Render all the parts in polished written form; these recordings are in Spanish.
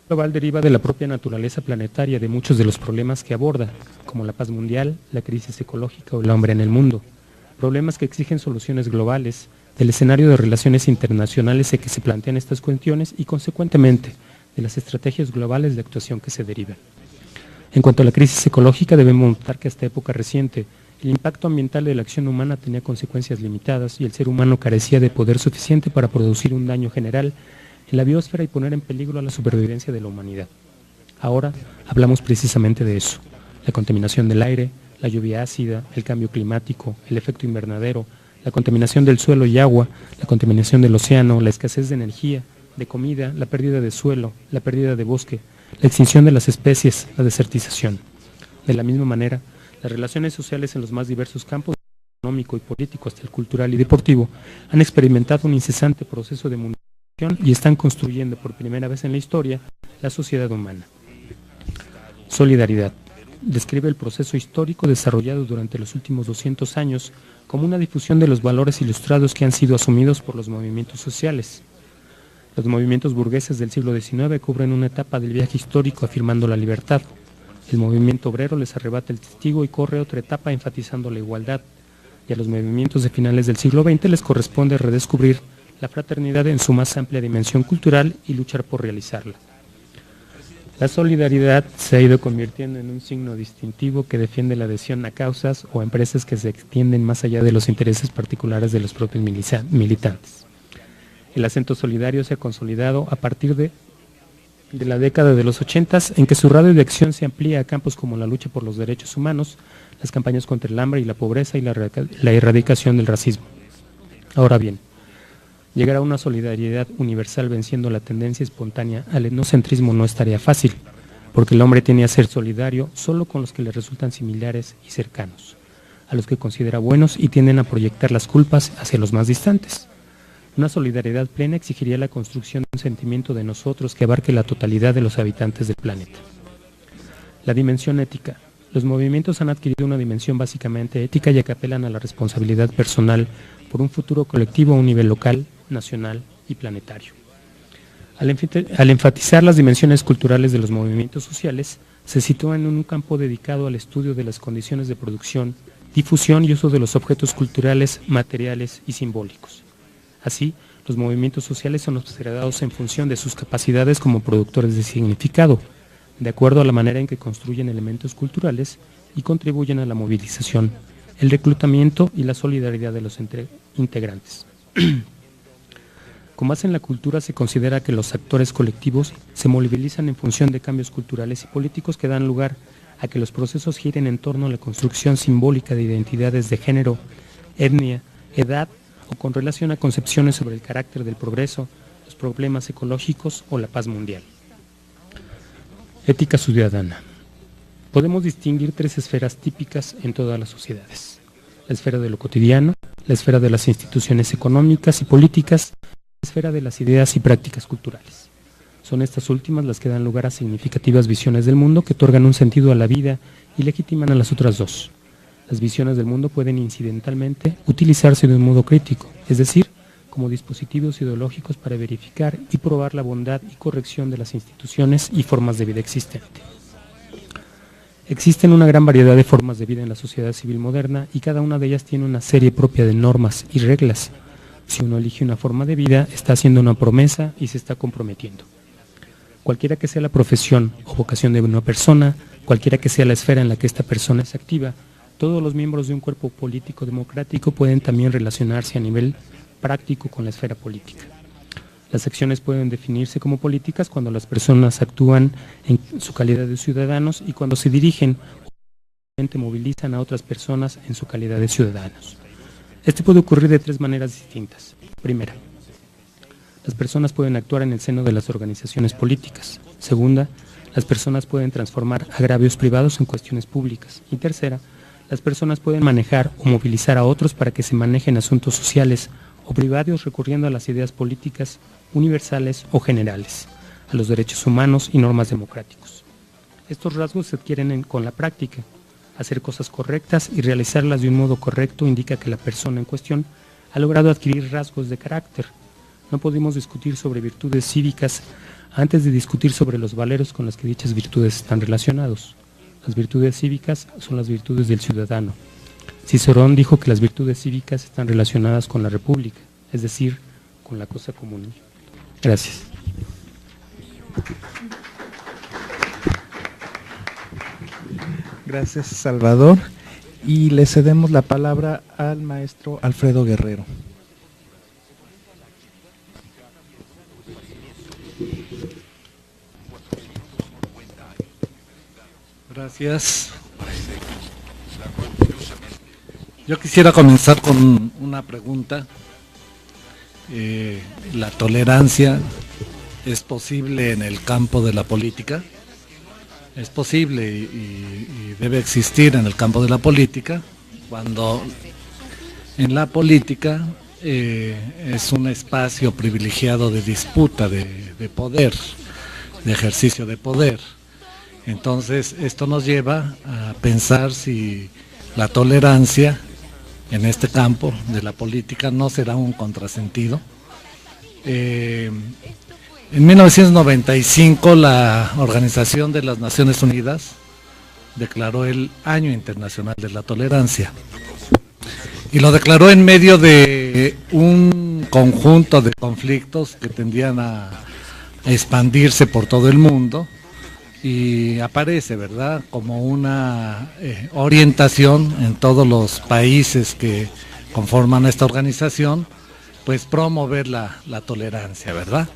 Global deriva de la propia naturaleza planetaria de muchos de los problemas que aborda, como la paz mundial, la crisis ecológica o el hambre en el mundo. Problemas que exigen soluciones globales, del escenario de relaciones internacionales en que se plantean estas cuestiones y, consecuentemente, de las estrategias globales de actuación que se derivan. En cuanto a la crisis ecológica, debemos notar que hasta época reciente, el impacto ambiental de la acción humana tenía consecuencias limitadas y el ser humano carecía de poder suficiente para producir un daño general en la biosfera y poner en peligro a la supervivencia de la humanidad. Ahora hablamos precisamente de eso: la contaminación del aire, la lluvia ácida, el cambio climático, el efecto invernadero, la contaminación del suelo y agua, la contaminación del océano, la escasez de energía, de comida, la pérdida de suelo, la pérdida de bosque, la extinción de las especies, la desertización. De la misma manera, las relaciones sociales en los más diversos campos, económico y político hasta el cultural y deportivo, han experimentado un incesante proceso de mundialización y están construyendo por primera vez en la historia la sociedad humana. Solidaridad. Describe el proceso histórico desarrollado durante los últimos 200 años como una difusión de los valores ilustrados que han sido asumidos por los movimientos sociales. Los movimientos burgueses del siglo XIX cubren una etapa del viaje histórico afirmando la libertad. El movimiento obrero les arrebata el testigo y corre otra etapa enfatizando la igualdad. Y a los movimientos de finales del siglo XX les corresponde redescubrir la fraternidad en su más amplia dimensión cultural y luchar por realizarla. La solidaridad se ha ido convirtiendo en un signo distintivo que defiende la adhesión a causas o a empresas que se extienden más allá de los intereses particulares de los propios militantes. El acento solidario se ha consolidado a partir de la década de los 80, en que su radio de acción se amplía a campos como la lucha por los derechos humanos, las campañas contra el hambre y la pobreza y la erradicación del racismo. Ahora bien, llegar a una solidaridad universal venciendo la tendencia espontánea al etnocentrismo no es tarea fácil, porque el hombre tiene a ser solidario solo con los que le resultan similares y cercanos, a los que considera buenos y tienden a proyectar las culpas hacia los más distantes. Una solidaridad plena exigiría la construcción de un sentimiento de nosotros que abarque la totalidad de los habitantes del planeta. La dimensión ética. Los movimientos han adquirido una dimensión básicamente ética, ya que apelan a la responsabilidad personal por un futuro colectivo a un nivel local, nacional y planetario. Al enfatizar las dimensiones culturales de los movimientos sociales, se sitúa en un campo dedicado al estudio de las condiciones de producción, difusión y uso de los objetos culturales, materiales y simbólicos. Así, los movimientos sociales son observados en función de sus capacidades como productores de significado, de acuerdo a la manera en que construyen elementos culturales y contribuyen a la movilización, el reclutamiento y la solidaridad de los integrantes. Con base en la cultura se considera que los actores colectivos se movilizan en función de cambios culturales y políticos que dan lugar a que los procesos giren en torno a la construcción simbólica de identidades de género, etnia, edad o con relación a concepciones sobre el carácter del progreso, los problemas ecológicos o la paz mundial. Ética ciudadana. Podemos distinguir tres esferas típicas en todas las sociedades: la esfera de lo cotidiano, la esfera de las instituciones económicas y políticas, la esfera de las ideas y prácticas culturales. Son estas últimas las que dan lugar a significativas visiones del mundo que otorgan un sentido a la vida y legitiman a las otras dos. Las visiones del mundo pueden incidentalmente utilizarse de un modo crítico, es decir, como dispositivos ideológicos para verificar y probar la bondad y corrección de las instituciones y formas de vida existentes. Existen una gran variedad de formas de vida en la sociedad civil moderna y cada una de ellas tiene una serie propia de normas y reglas. Si uno elige una forma de vida, está haciendo una promesa y se está comprometiendo. Cualquiera que sea la profesión o vocación de una persona, cualquiera que sea la esfera en la que esta persona es activa, todos los miembros de un cuerpo político democrático pueden también relacionarse a nivel práctico con la esfera política. Las acciones pueden definirse como políticas cuando las personas actúan en su calidad de ciudadanos y cuando se dirigen o movilizan a otras personas en su calidad de ciudadanos. Esto puede ocurrir de tres maneras distintas. Primera, las personas pueden actuar en el seno de las organizaciones políticas. Segunda, las personas pueden transformar agravios privados en cuestiones públicas. Y tercera, las personas pueden manejar o movilizar a otros para que se manejen asuntos sociales o privados recurriendo a las ideas políticas universales o generales, a los derechos humanos y normas democráticos. Estos rasgos se adquieren con la práctica. Hacer cosas correctas y realizarlas de un modo correcto indica que la persona en cuestión ha logrado adquirir rasgos de carácter. No podemos discutir sobre virtudes cívicas antes de discutir sobre los valeros con los que dichas virtudes están relacionados. Las virtudes cívicas son las virtudes del ciudadano. Cicerón dijo que las virtudes cívicas están relacionadas con la república, es decir, con la cosa común. Gracias. Gracias, Salvador. Y le cedemos la palabra al maestro Alfredo Guerrero. Gracias. Yo quisiera comenzar con una pregunta. ¿La tolerancia es posible en el campo de la política? Es posible y debe existir en el campo de la política, cuando en la política es un espacio privilegiado de disputa, de poder, de ejercicio de poder. Entonces esto nos lleva a pensar si la tolerancia en este campo de la política no será un contrasentido. En 1995 la Organización de las Naciones Unidas declaró el Año Internacional de la Tolerancia y lo declaró en medio de un conjunto de conflictos que tendían a expandirse por todo el mundo, y aparece, ¿verdad?, como una orientación en todos los países que conforman esta organización, pues promover la tolerancia, ¿verdad?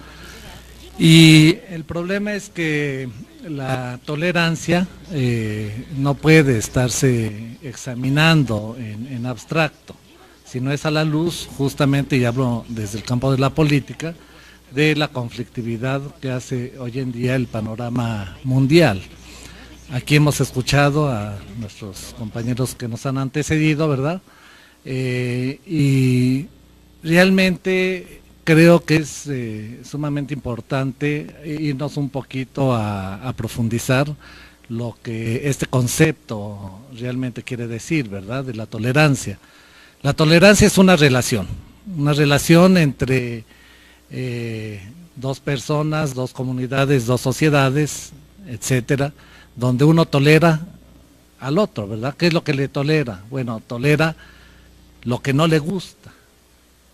Y el problema es que la tolerancia no puede estarse examinando en abstracto, sino es a la luz, justamente, y hablo desde el campo de la política, de la conflictividad que hace hoy en día el panorama mundial. Aquí hemos escuchado a nuestros compañeros que nos han antecedido, ¿verdad? Y realmente creo que es sumamente importante irnos un poquito a profundizar lo que este concepto realmente quiere decir, ¿verdad?, de la tolerancia. La tolerancia es una relación entre dos personas, dos comunidades, dos sociedades, etcétera, donde uno tolera al otro, ¿verdad? ¿Qué es lo que le tolera? Bueno, tolera lo que no le gusta,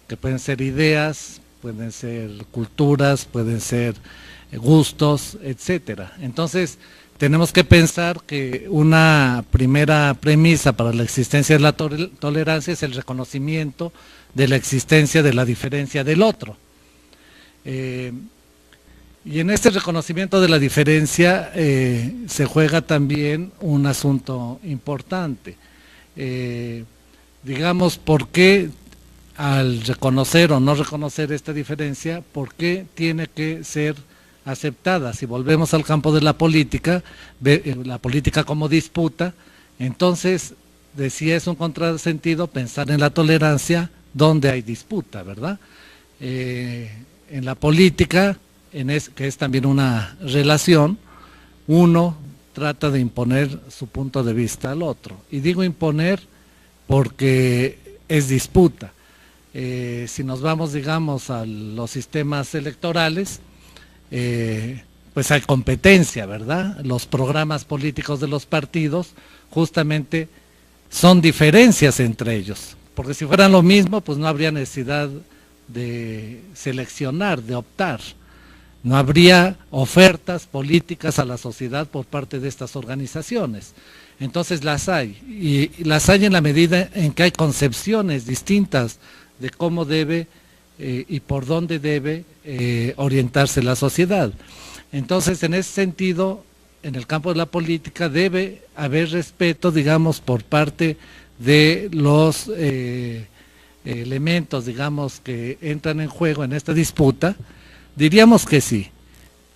que pueden ser ideas, pueden ser culturas, pueden ser gustos, etcétera. Entonces, tenemos que pensar que una primera premisa para la existencia de la tolerancia es el reconocimiento de la existencia de la diferencia del otro. Y en este reconocimiento de la diferencia se juega también un asunto importante. Digamos, ¿por qué al reconocer o no reconocer esta diferencia, por qué tiene que ser aceptada? Si volvemos al campo de la política como disputa, entonces decía, es un contrasentido pensar en la tolerancia donde hay disputa, ¿verdad? En la política, que es también una relación, uno trata de imponer su punto de vista al otro. Y digo imponer porque es disputa. Si nos vamos, digamos, a los sistemas electorales, pues hay competencia, ¿verdad? Los programas políticos de los partidos justamente son diferencias entre ellos, porque si fueran lo mismo, pues no habría necesidad de seleccionar, de optar. No habría ofertas políticas a la sociedad por parte de estas organizaciones. Entonces las hay, y las hay en la medida en que hay concepciones distintas de cómo debe y por dónde debe orientarse la sociedad. Entonces, en ese sentido, en el campo de la política debe haber respeto, digamos, por parte de los elementos, digamos, que entran en juego en esta disputa. Diríamos que sí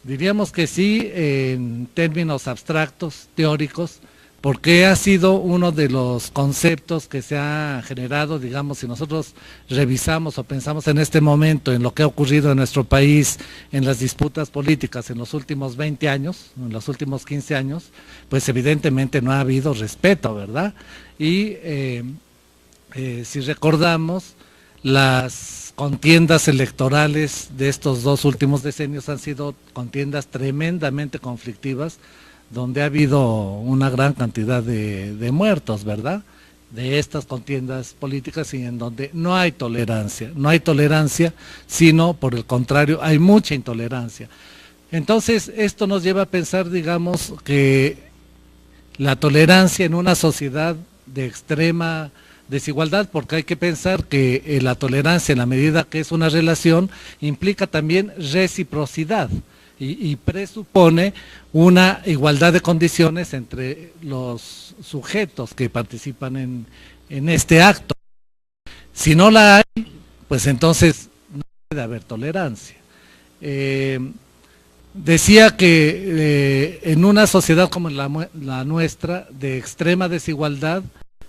en términos abstractos, teóricos, porque ha sido uno de los conceptos que se ha generado, digamos, si nosotros revisamos o pensamos en este momento en lo que ha ocurrido en nuestro país, en las disputas políticas en los últimos 20 años, en los últimos 15 años, pues evidentemente no ha habido respeto, ¿verdad? Y si recordamos, las contiendas electorales de estos 2 últimos decenios han sido contiendas tremendamente conflictivas, donde ha habido una gran cantidad de muertos, ¿verdad?, de estas contiendas políticas, y en donde no hay tolerancia, sino por el contrario, hay mucha intolerancia. Entonces, esto nos lleva a pensar, digamos, que la tolerancia en una sociedad de extrema desigualdad, porque hay que pensar que la tolerancia, en la medida que es una relación, implica también reciprocidad y presupone una igualdad de condiciones entre los sujetos que participan en este acto. Si no la hay, pues entonces no puede haber tolerancia. Decía que en una sociedad como la nuestra, de extrema desigualdad,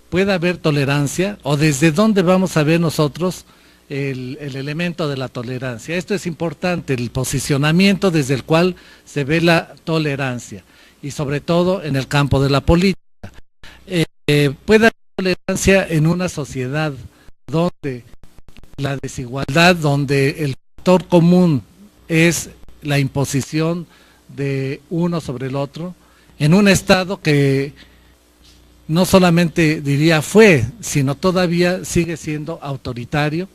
puede haber tolerancia, o desde dónde vamos a ver nosotros el elemento de la tolerancia. Esto es importante, el posicionamiento desde el cual se ve la tolerancia, y sobre todo en el campo de la política. Puede haber tolerancia en una sociedad donde la desigualdad, donde el factor común es la imposición de uno sobre el otro, en un estado que no solamente diría fue, sino todavía sigue siendo autoritario.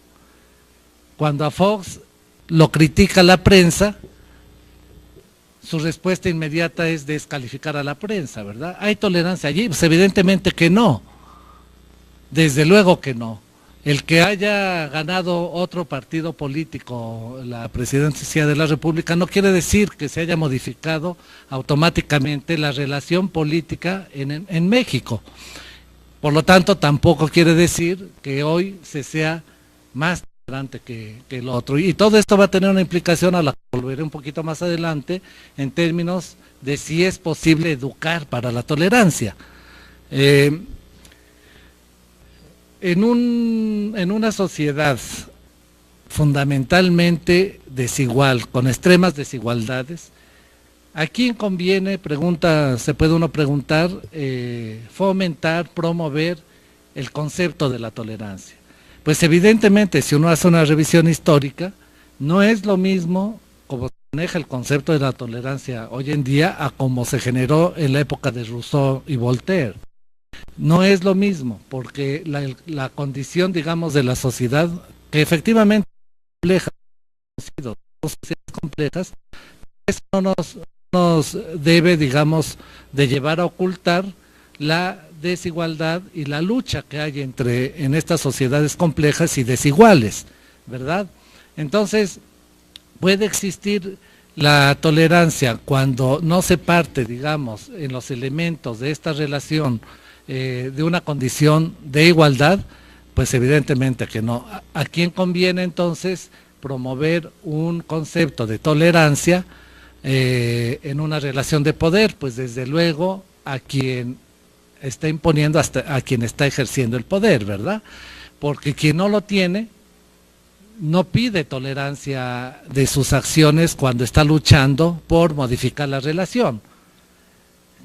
Cuando a Fox lo critica la prensa, su respuesta inmediata es descalificar a la prensa, ¿verdad? ¿Hay tolerancia allí? Pues evidentemente que no, desde luego que no. El que haya ganado otro partido político la presidencia de la República no quiere decir que se haya modificado automáticamente la relación política en México. Por lo tanto, tampoco quiere decir que hoy se sea más tolerante que el otro. Y todo esto va a tener una implicación, a la que volveré un poquito más adelante, en términos de si es posible educar para la tolerancia. En una sociedad fundamentalmente desigual, con extremas desigualdades, ¿a quién conviene, se puede uno preguntar, fomentar, promover el concepto de la tolerancia? Pues evidentemente, si uno hace una revisión histórica, no es lo mismo como se maneja el concepto de la tolerancia hoy en día a como se generó en la época de Rousseau y Voltaire. No es lo mismo, porque la condición, digamos, de la sociedad, que efectivamente es compleja, son sociedades complejas, eso no nos debe, digamos, de llevar a ocultar la desigualdad y la lucha que hay en estas sociedades complejas y desiguales, ¿verdad? Entonces, puede existir la tolerancia cuando no se parte, digamos, en los elementos de esta relación de una condición de igualdad. Pues evidentemente que no. ¿A quién conviene entonces promover un concepto de tolerancia en una relación de poder? Pues desde luego a quien está imponiendo, hasta a quien está ejerciendo el poder, ¿verdad? Porque quien no lo tiene no pide tolerancia de sus acciones cuando está luchando por modificar la relación.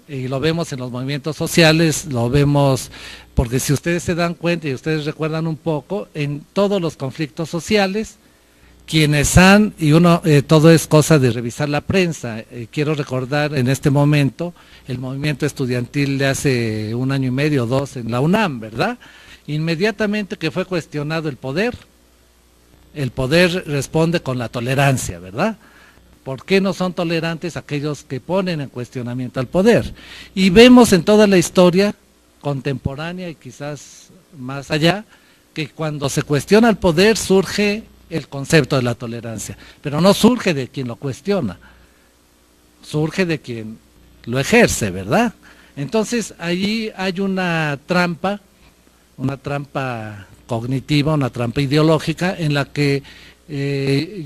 Y lo vemos en los movimientos sociales, lo vemos, porque si ustedes se dan cuenta y ustedes recuerdan un poco, en todos los conflictos sociales, quienes han, todo es cosa de revisar la prensa, quiero recordar en este momento el movimiento estudiantil de hace 1 año y medio, 2 en la UNAM, ¿verdad? Inmediatamente que fue cuestionado el poder responde con la tolerancia, ¿verdad? ¿Por qué no son tolerantes aquellos que ponen en cuestionamiento al poder? Y vemos en toda la historia contemporánea y quizás más allá, que cuando se cuestiona el poder surge el concepto de la tolerancia, pero no surge de quien lo cuestiona, surge de quien lo ejerce, ¿verdad? Entonces allí hay una trampa cognitiva, una trampa ideológica en la que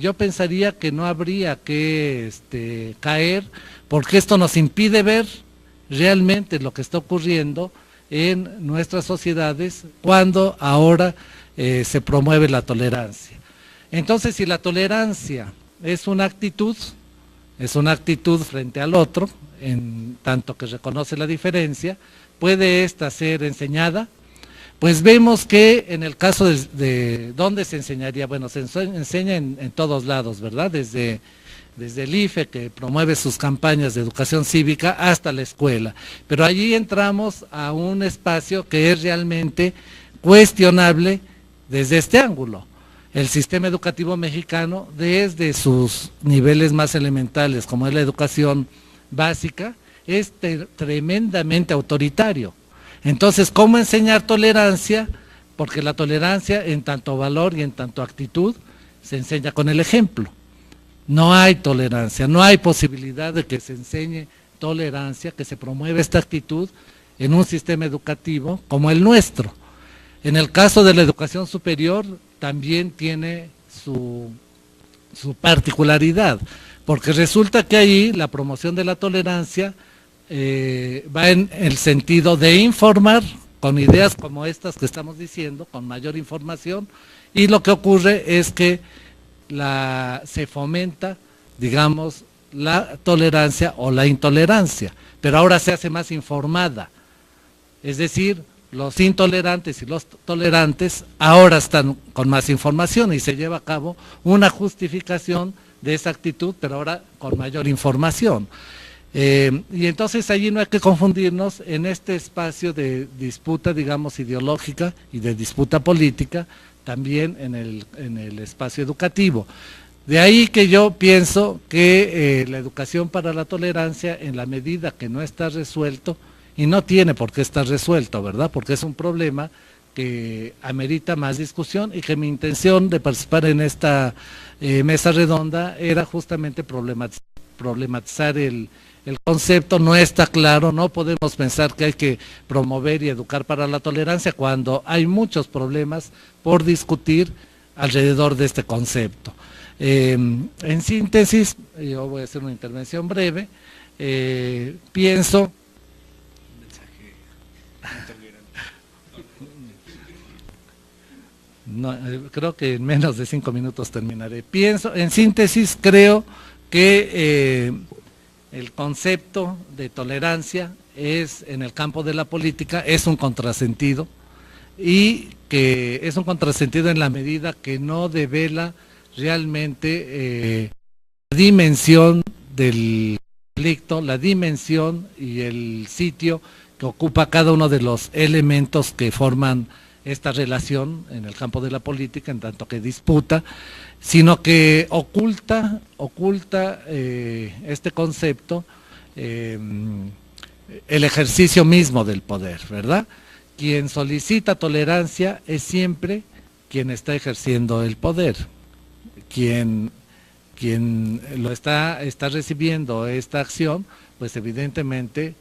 yo pensaría que no habría que caer, porque esto nos impide ver realmente lo que está ocurriendo en nuestras sociedades cuando ahora se promueve la tolerancia. Entonces, si la tolerancia es una actitud frente al otro, en tanto que reconoce la diferencia, puede ésta ser enseñada, pues vemos que en el caso de ¿dónde se enseñaría? Bueno, se enseña en todos lados, ¿verdad? Desde el IFE, que promueve sus campañas de educación cívica, hasta la escuela. Pero allí entramos a un espacio que es realmente cuestionable desde este ángulo. El sistema educativo mexicano, desde sus niveles más elementales, como es la educación básica, es tremendamente autoritario. Entonces, ¿cómo enseñar tolerancia? Porque la tolerancia, en tanto valor y en tanto actitud, se enseña con el ejemplo. No hay tolerancia, no hay posibilidad de que se enseñe tolerancia, que se promueva esta actitud en un sistema educativo como el nuestro. En el caso de la educación superior también tiene su particularidad, porque resulta que ahí la promoción de la tolerancia va en el sentido de informar con ideas como estas que estamos diciendo, con mayor información, y lo que ocurre es que se fomenta, digamos, la tolerancia o la intolerancia, pero ahora se hace más informada, es decir, los intolerantes y los tolerantes ahora están con más información y se lleva a cabo una justificación de esa actitud, pero ahora con mayor información. Y entonces allí no hay que confundirnos en este espacio de disputa, digamos, ideológica y de disputa política, también en el espacio educativo. De ahí que yo pienso que la educación para la tolerancia, en la medida que no está resuelto, y no tiene por qué estar resuelto, ¿verdad? Porque es un problema que amerita más discusión y que mi intención de participar en esta mesa redonda era justamente problematizar el concepto. No está claro, no podemos pensar que hay que promover y educar para la tolerancia cuando hay muchos problemas por discutir alrededor de este concepto. En síntesis, yo voy a hacer una intervención breve, pienso... No, creo que en menos de 5 minutos terminaré. En síntesis, creo que el concepto de tolerancia en el campo de la política es un contrasentido, y que es un contrasentido en la medida que no devela realmente la dimensión del conflicto, la dimensión y el sitio que ocupa cada uno de los elementos que forman esta relación en el campo de la política, en tanto que disputa, sino que oculta este concepto el ejercicio mismo del poder, ¿verdad? Quien solicita tolerancia es siempre quien está ejerciendo el poder, quien lo está recibiendo esta acción, pues evidentemente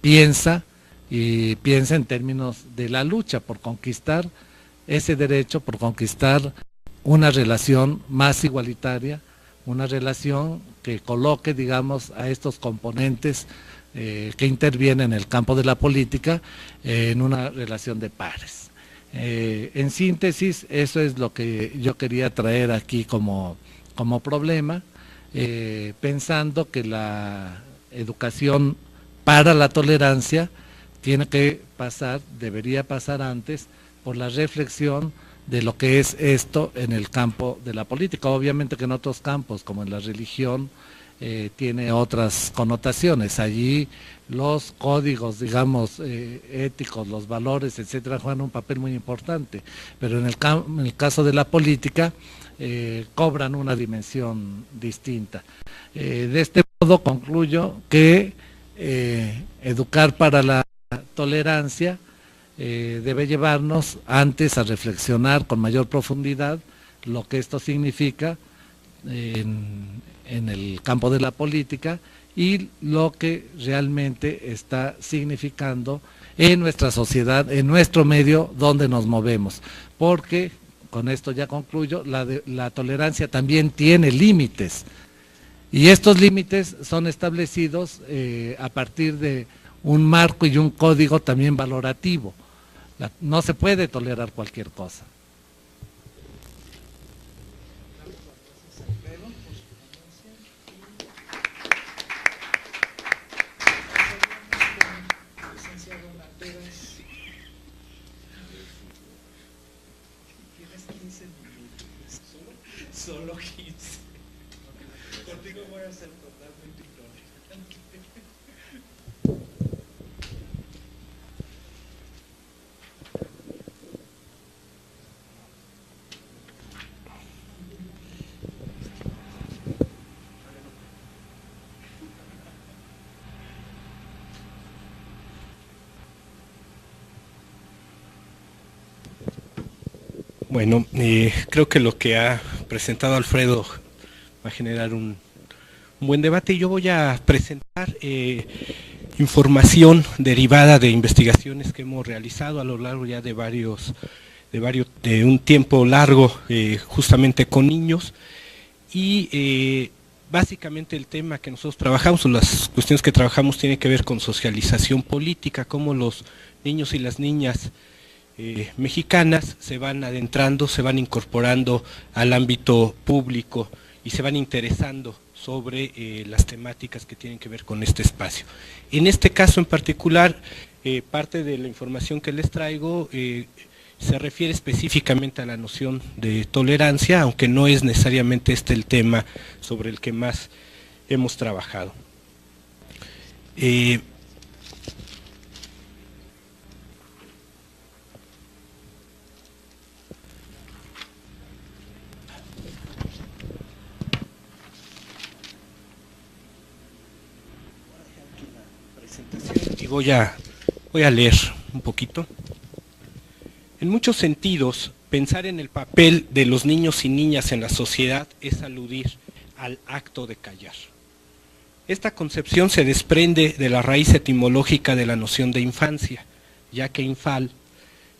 piensa en términos de la lucha por conquistar ese derecho, por conquistar una relación más igualitaria, una relación que coloque, digamos, a estos componentes que intervienen en el campo de la política en una relación de pares. En síntesis, eso es lo que yo quería traer aquí como problema, pensando que la educación para la tolerancia tiene que pasar, debería pasar antes, por la reflexión de lo que es esto en el campo de la política. Obviamente que en otros campos, como en la religión, tiene otras connotaciones. Allí los códigos, digamos, éticos, los valores, etcétera, juegan un papel muy importante, pero en el caso de la política cobran una dimensión distinta. De este modo concluyo que educar para la tolerancia debe llevarnos antes a reflexionar con mayor profundidad lo que esto significa en el campo de la política y lo que realmente está significando en nuestra sociedad, en nuestro medio donde nos movemos, porque, con esto ya concluyo, la tolerancia también tiene límites, y estos límites son establecidos a partir de un marco y un código también valorativo. No se puede tolerar cualquier cosa. Solo 15. Contigo voy a ser totalmente ignorante. Bueno, creo que lo que ha presentado Alfredo va a generar un buen debate y yo voy a presentar información derivada de investigaciones que hemos realizado a lo largo ya de un tiempo largo justamente con niños y básicamente el tema que nosotros trabajamos o las cuestiones que trabajamos tienen que ver con socialización política, cómo los niños y las niñas mexicanas se van adentrando, se van incorporando al ámbito público y se van interesando sobre las temáticas que tienen que ver con este espacio. En este caso en particular, parte de la información que les traigo se refiere específicamente a la noción de tolerancia, aunque no es necesariamente este el tema sobre el que más hemos trabajado. Y voy a leer un poquito. En muchos sentidos, pensar en el papel de los niños y niñas en la sociedad es aludir al acto de callar. Esta concepción se desprende de la raíz etimológica de la noción de infancia, ya que infal,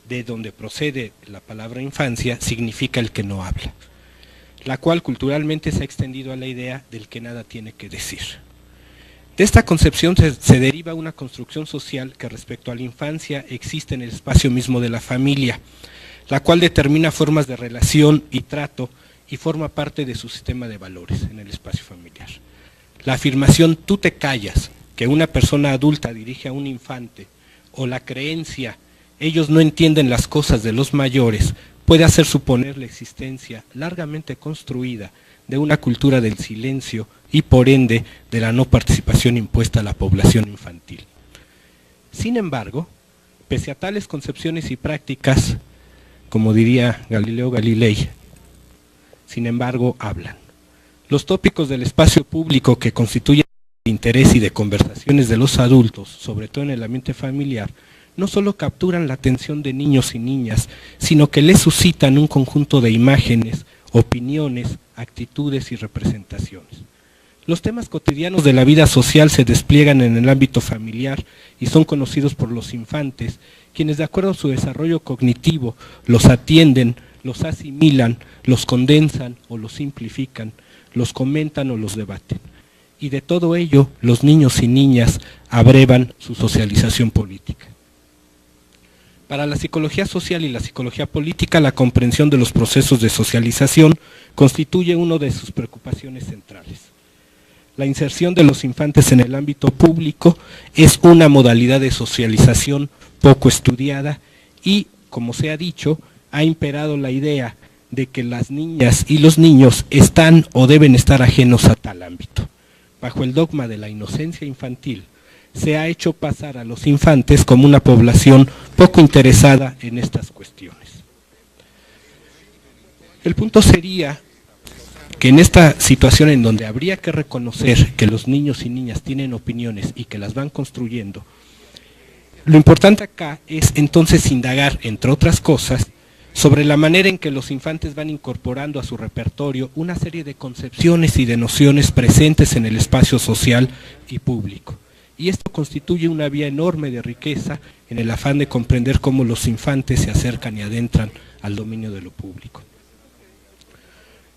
de donde procede la palabra infancia, significa el que no habla, la cual culturalmente se ha extendido a la idea del que nada tiene que decir. De esta concepción se deriva una construcción social que respecto a la infancia existe en el espacio mismo de la familia, la cual determina formas de relación y trato y forma parte de su sistema de valores en el espacio familiar. La afirmación "tú te callas" que una persona adulta dirige a un infante, o la creencia "ellos no entienden las cosas de los mayores", puede hacer suponer la existencia largamente construida de una cultura del silencio y por ende de la no participación impuesta a la población infantil. Sin embargo, pese a tales concepciones y prácticas, como diría Galileo Galilei, sin embargo hablan. Los tópicos del espacio público que constituyen el interés y de conversaciones de los adultos, sobre todo en el ambiente familiar, no solo capturan la atención de niños y niñas, sino que les suscitan un conjunto de imágenes, opiniones, actitudes y representaciones. Los temas cotidianos de la vida social se despliegan en el ámbito familiar y son conocidos por los infantes, quienes de acuerdo a su desarrollo cognitivo los atienden, los asimilan, los condensan o los simplifican, los comentan o los debaten. Y de todo ello, los niños y niñas abrevan su socialización política. Para la psicología social y la psicología política, la comprensión de los procesos de socialización constituye una de sus preocupaciones centrales. La inserción de los infantes en el ámbito público es una modalidad de socialización poco estudiada y, como se ha dicho, ha imperado la idea de que las niñas y los niños están o deben estar ajenos a tal ámbito. Bajo el dogma de la inocencia infantil, se ha hecho pasar a los infantes como una población poco interesada en estas cuestiones. El punto sería que en esta situación en donde habría que reconocer que los niños y niñas tienen opiniones y que las van construyendo, lo importante acá es entonces indagar, entre otras cosas, sobre la manera en que los infantes van incorporando a su repertorio una serie de concepciones y de nociones presentes en el espacio social y público. Y esto constituye una vía enorme de riqueza en el afán de comprender cómo los infantes se acercan y adentran al dominio de lo público.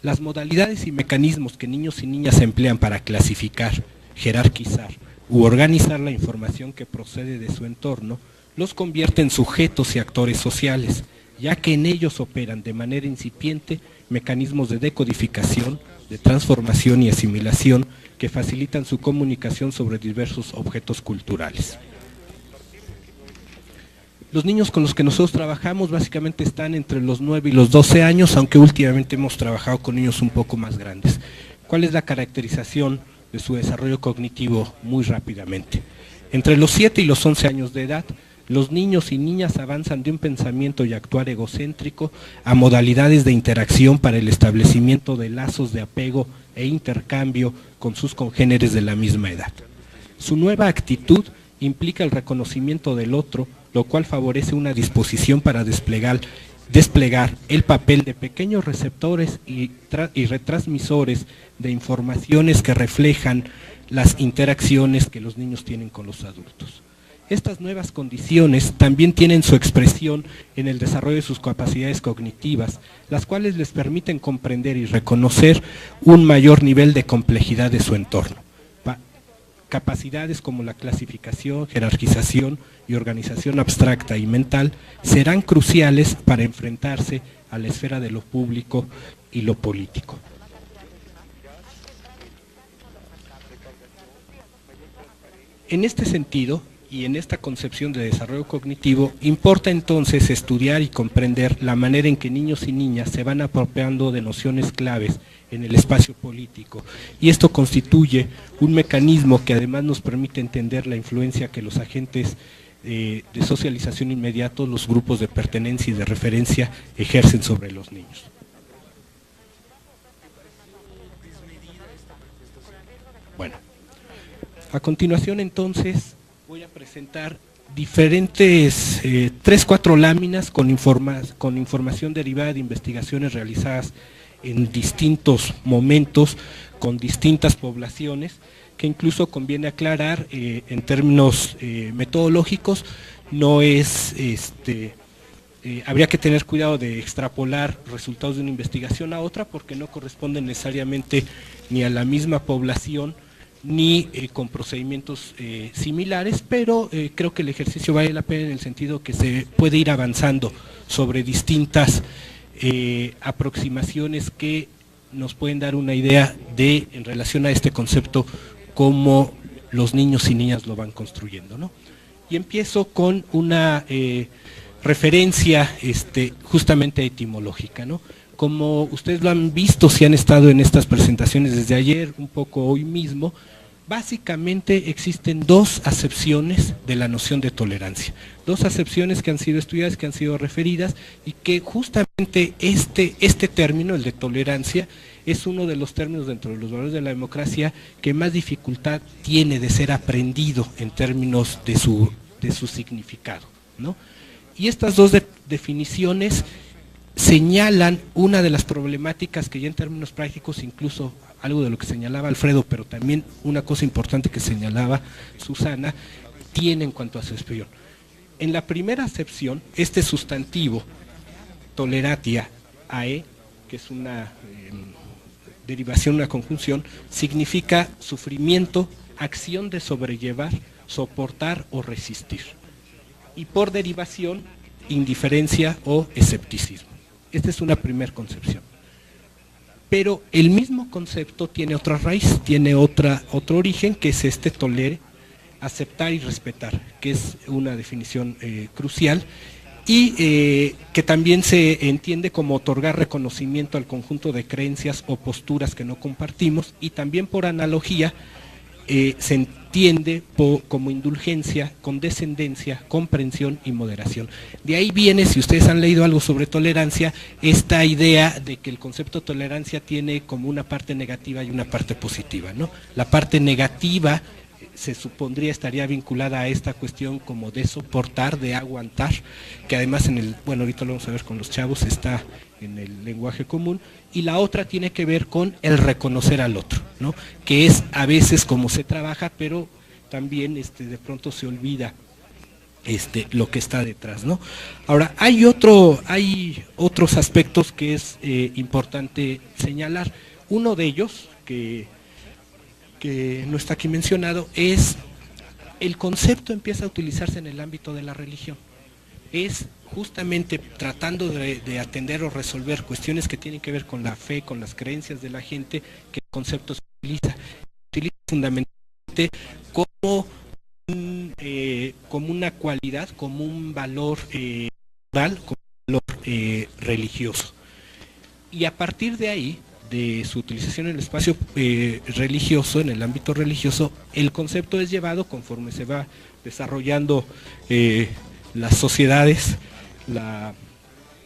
Las modalidades y mecanismos que niños y niñas emplean para clasificar, jerarquizar u organizar la información que procede de su entorno, los convierte en sujetos y actores sociales, ya que en ellos operan de manera incipiente mecanismos de decodificación, de transformación y asimilación que facilitan su comunicación sobre diversos objetos culturales. Los niños con los que nosotros trabajamos básicamente están entre los 9 y los 12 años, aunque últimamente hemos trabajado con niños un poco más grandes. ¿Cuál es la caracterización de su desarrollo cognitivo? Muy rápidamente. Entre los 7 y los 11 años de edad, los niños y niñas avanzan de un pensamiento y actuar egocéntrico a modalidades de interacción para el establecimiento de lazos de apego e intercambio con sus congéneres de la misma edad. Su nueva actitud implica el reconocimiento del otro, lo cual favorece una disposición para desplegar el papel de pequeños receptores y retransmisores de informaciones que reflejan las interacciones que los niños tienen con los adultos. Estas nuevas condiciones también tienen su expresión en el desarrollo de sus capacidades cognitivas, las cuales les permiten comprender y reconocer un mayor nivel de complejidad de su entorno. Capacidades como la clasificación, jerarquización y organización abstracta y mental serán cruciales para enfrentarse a la esfera de lo público y lo político. En este sentido, y en esta concepción de desarrollo cognitivo, importa entonces estudiar y comprender la manera en que niños y niñas se van apropiando de nociones claves en el espacio político, y esto constituye un mecanismo que además nos permite entender la influencia que los agentes de socialización inmediatos, los grupos de pertenencia y de referencia ejercen sobre los niños. Bueno, a continuación entonces voy a presentar diferentes 3-4 láminas con información derivada de investigaciones realizadas en distintos momentos con distintas poblaciones, que incluso conviene aclarar en términos metodológicos, no es habría que tener cuidado de extrapolar resultados de una investigación a otra, porque no corresponden necesariamente ni a la misma población ni con procedimientos similares, pero creo que el ejercicio vale la pena en el sentido que se puede ir avanzando sobre distintas aproximaciones que nos pueden dar una idea de, en relación a este concepto, cómo los niños y niñas lo van construyendo, ¿no? Y empiezo con una referencia justamente etimológica, ¿no? Como ustedes lo han visto si han estado en estas presentaciones desde ayer, un poco hoy mismo, básicamente existen dos acepciones de la noción de tolerancia, dos acepciones que han sido estudiadas, que han sido referidas, y que justamente este término, el de tolerancia, es uno de los términos dentro de los valores de la democracia que más dificultad tiene de ser aprendido en términos de su significado, ¿no? Y estas dos definiciones señalan una de las problemáticas que ya en términos prácticos, incluso algo de lo que señalaba Alfredo, pero también una cosa importante que señalaba Susana, tiene en cuanto a su expresión. En la primera acepción, este sustantivo, toleratia ae, que es una derivación, una conjunción, significa sufrimiento, acción de sobrellevar, soportar o resistir. Y por derivación, indiferencia o escepticismo. Esta es una primera concepción. Pero el mismo concepto tiene otra raíz, tiene otro origen, que es tolere, aceptar y respetar, que es una definición crucial, y que también se entiende como otorgar reconocimiento al conjunto de creencias o posturas que no compartimos, y también por analogía se entiende como indulgencia, condescendencia, comprensión y moderación. De ahí viene, si ustedes han leído algo sobre tolerancia, esta idea de que el concepto de tolerancia tiene como una parte negativa y una parte positiva, ¿no? La parte negativa se supondría estaría vinculada a esta cuestión como de soportar, de aguantar, que además ahorita lo vamos a ver con los chavos, está en el lenguaje común, y la otra tiene que ver con el reconocer al otro, ¿no? Que es a veces como se trabaja, pero también de pronto se olvida lo que está detrás, ¿no? Ahora, hay otros aspectos que es importante señalar. Uno de ellos, que no está aquí mencionado, es el concepto empieza a utilizarse en el ámbito de la religión. Es justamente tratando de atender o resolver cuestiones que tienen que ver con la fe, con las creencias de la gente, que el concepto se utiliza fundamentalmente como un como una cualidad, como un valor moral, como un valor religioso. Y a partir de ahí, de su utilización en el espacio religioso, en el ámbito religioso, el concepto es llevado conforme se va desarrollando las sociedades,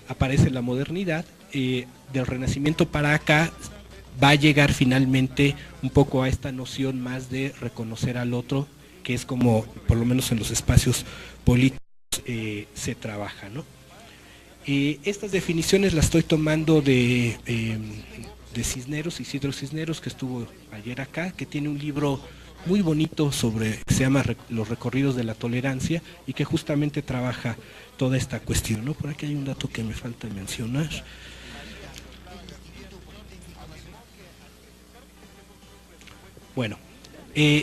aparece la modernidad, del Renacimiento para acá va a llegar finalmente un poco a esta noción más de reconocer al otro, que es como, por lo menos en los espacios políticos, se trabaja, ¿no? Estas definiciones las estoy tomando de Cisneros, Isidro Cisneros, que estuvo ayer acá, que tiene un libro muy bonito que se llama Los recorridos de la tolerancia, y que justamente trabaja toda esta cuestión, ¿no? Por aquí hay un dato que me falta mencionar. Bueno,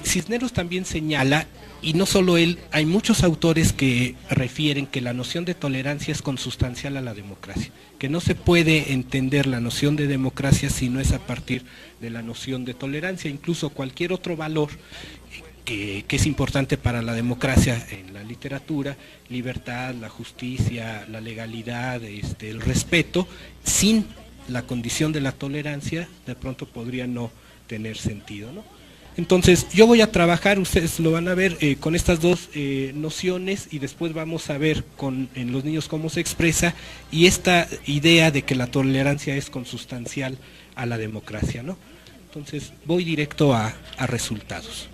Cisneros también señala, y no solo él, hay muchos autores que refieren que la noción de tolerancia es consustancial a la democracia, que no se puede entender la noción de democracia si no es a partir de la noción de tolerancia. Incluso cualquier otro valor que es importante para la democracia en la literatura, libertad, la justicia, la legalidad, el respeto, sin la condición de la tolerancia, de pronto podría no tener sentido, ¿no? Entonces yo voy a trabajar, ustedes lo van a ver, con estas dos nociones, y después vamos a ver en los niños cómo se expresa, y esta idea de que la tolerancia es consustancial a la democracia, ¿no? Entonces voy directo a resultados.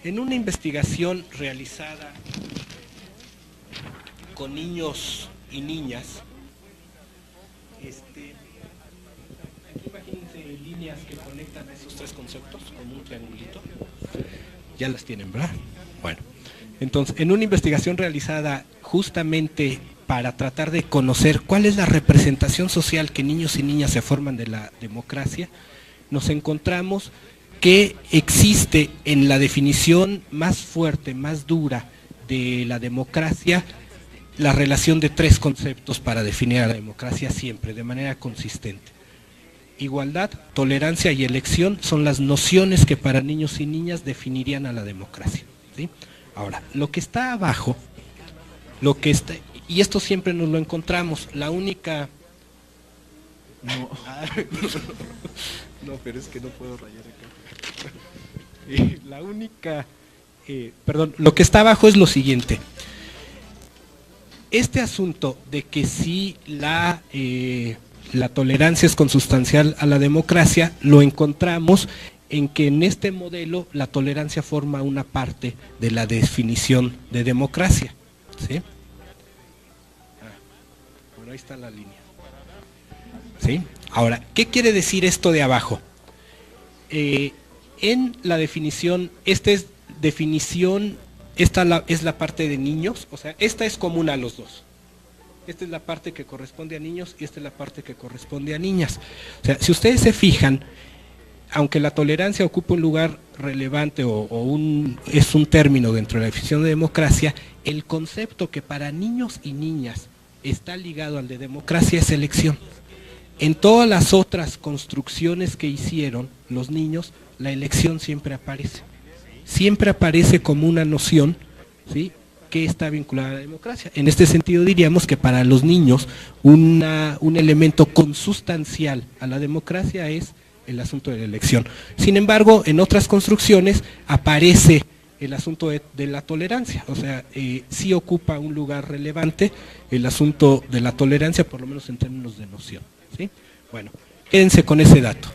En una investigación realizada con niños y niñas, imagínense líneas que conectan esos tres conceptos como un triangulito. Ya las tienen, ¿verdad? Bueno, entonces, en una investigación realizada justamente para tratar de conocer cuál es la representación social que niños y niñas se forman de la democracia, nos encontramos que existe en la definición más fuerte, más dura de la democracia, la relación de tres conceptos para definir a la democracia siempre, de manera consistente. Igualdad, tolerancia y elección son las nociones que para niños y niñas definirían a la democracia, ¿sí? Ahora, lo que está abajo, y esto siempre nos lo encontramos, la única... No, no, pero es que no puedo rayar acá. La única... perdón, lo que está abajo es lo siguiente. Este asunto de que si la tolerancia es consustancial a la democracia, lo encontramos en que en este modelo la tolerancia forma una parte de la definición de democracia, ¿sí? Bueno, ahí está la línea, ¿sí? Ahora, ¿qué quiere decir esto de abajo? En la definición, esta es la parte de niños, o sea, esta es común a los dos. Esta es la parte que corresponde a niños y esta es la parte que corresponde a niñas. O sea, si ustedes se fijan, aunque la tolerancia ocupa un lugar relevante es un término dentro de la definición de democracia, el concepto que para niños y niñas está ligado al de democracia es elección. En todas las otras construcciones que hicieron los niños, la elección siempre aparece. Siempre aparece como una noción, ¿sí?, que está vinculada a la democracia. En este sentido diríamos que para los niños un elemento consustancial a la democracia es el asunto de la elección. Sin embargo, en otras construcciones aparece el asunto de la tolerancia, o sea, sí ocupa un lugar relevante el asunto de la tolerancia, por lo menos en términos de noción, ¿sí? Bueno, quédense con ese dato.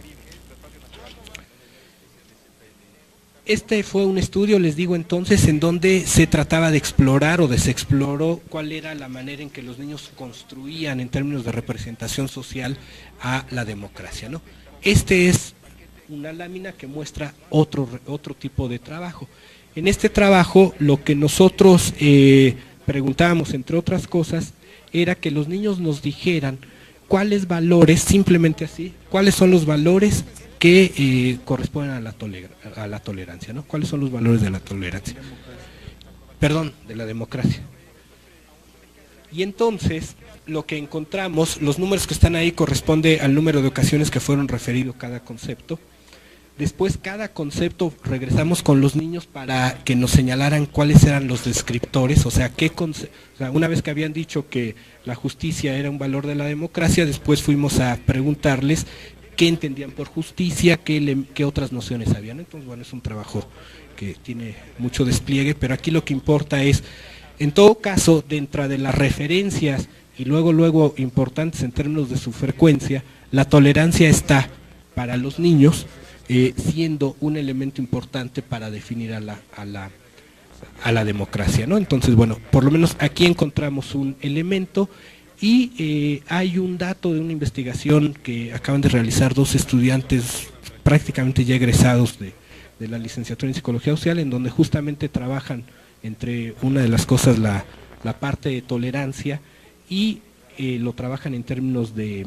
Este fue un estudio, les digo entonces, en donde se trataba de explorar o de se exploró cuál era la manera en que los niños construían en términos de representación social a la democracia, ¿no? Este es una lámina que muestra otro tipo de trabajo. En este trabajo lo que nosotros preguntábamos, entre otras cosas, era que los niños nos dijeran cuáles valores, simplemente así, cuáles son los valores que corresponden a la tolerancia, ¿no? ¿Cuáles son los valores de la tolerancia? Perdón, de la democracia. Y entonces, lo que encontramos, los números que están ahí corresponde al número de ocasiones que fueron referidos cada concepto. Después cada concepto regresamos con los niños para que nos señalaran cuáles eran los descriptores, o sea, una vez que habían dicho que la justicia era un valor de la democracia, después fuimos a preguntarles qué entendían por justicia, qué otras nociones habían. Entonces, bueno, es un trabajo que tiene mucho despliegue, pero aquí lo que importa es, en todo caso, dentro de las referencias y luego importantes en términos de su frecuencia, la tolerancia está para los niños, siendo un elemento importante para definir a la democracia, ¿no? Entonces, bueno, por lo menos aquí encontramos un elemento y hay un dato de una investigación que acaban de realizar 2 estudiantes prácticamente ya egresados de la licenciatura en Psicología Social, en donde justamente trabajan entre una de las cosas la parte de tolerancia y lo trabajan en términos de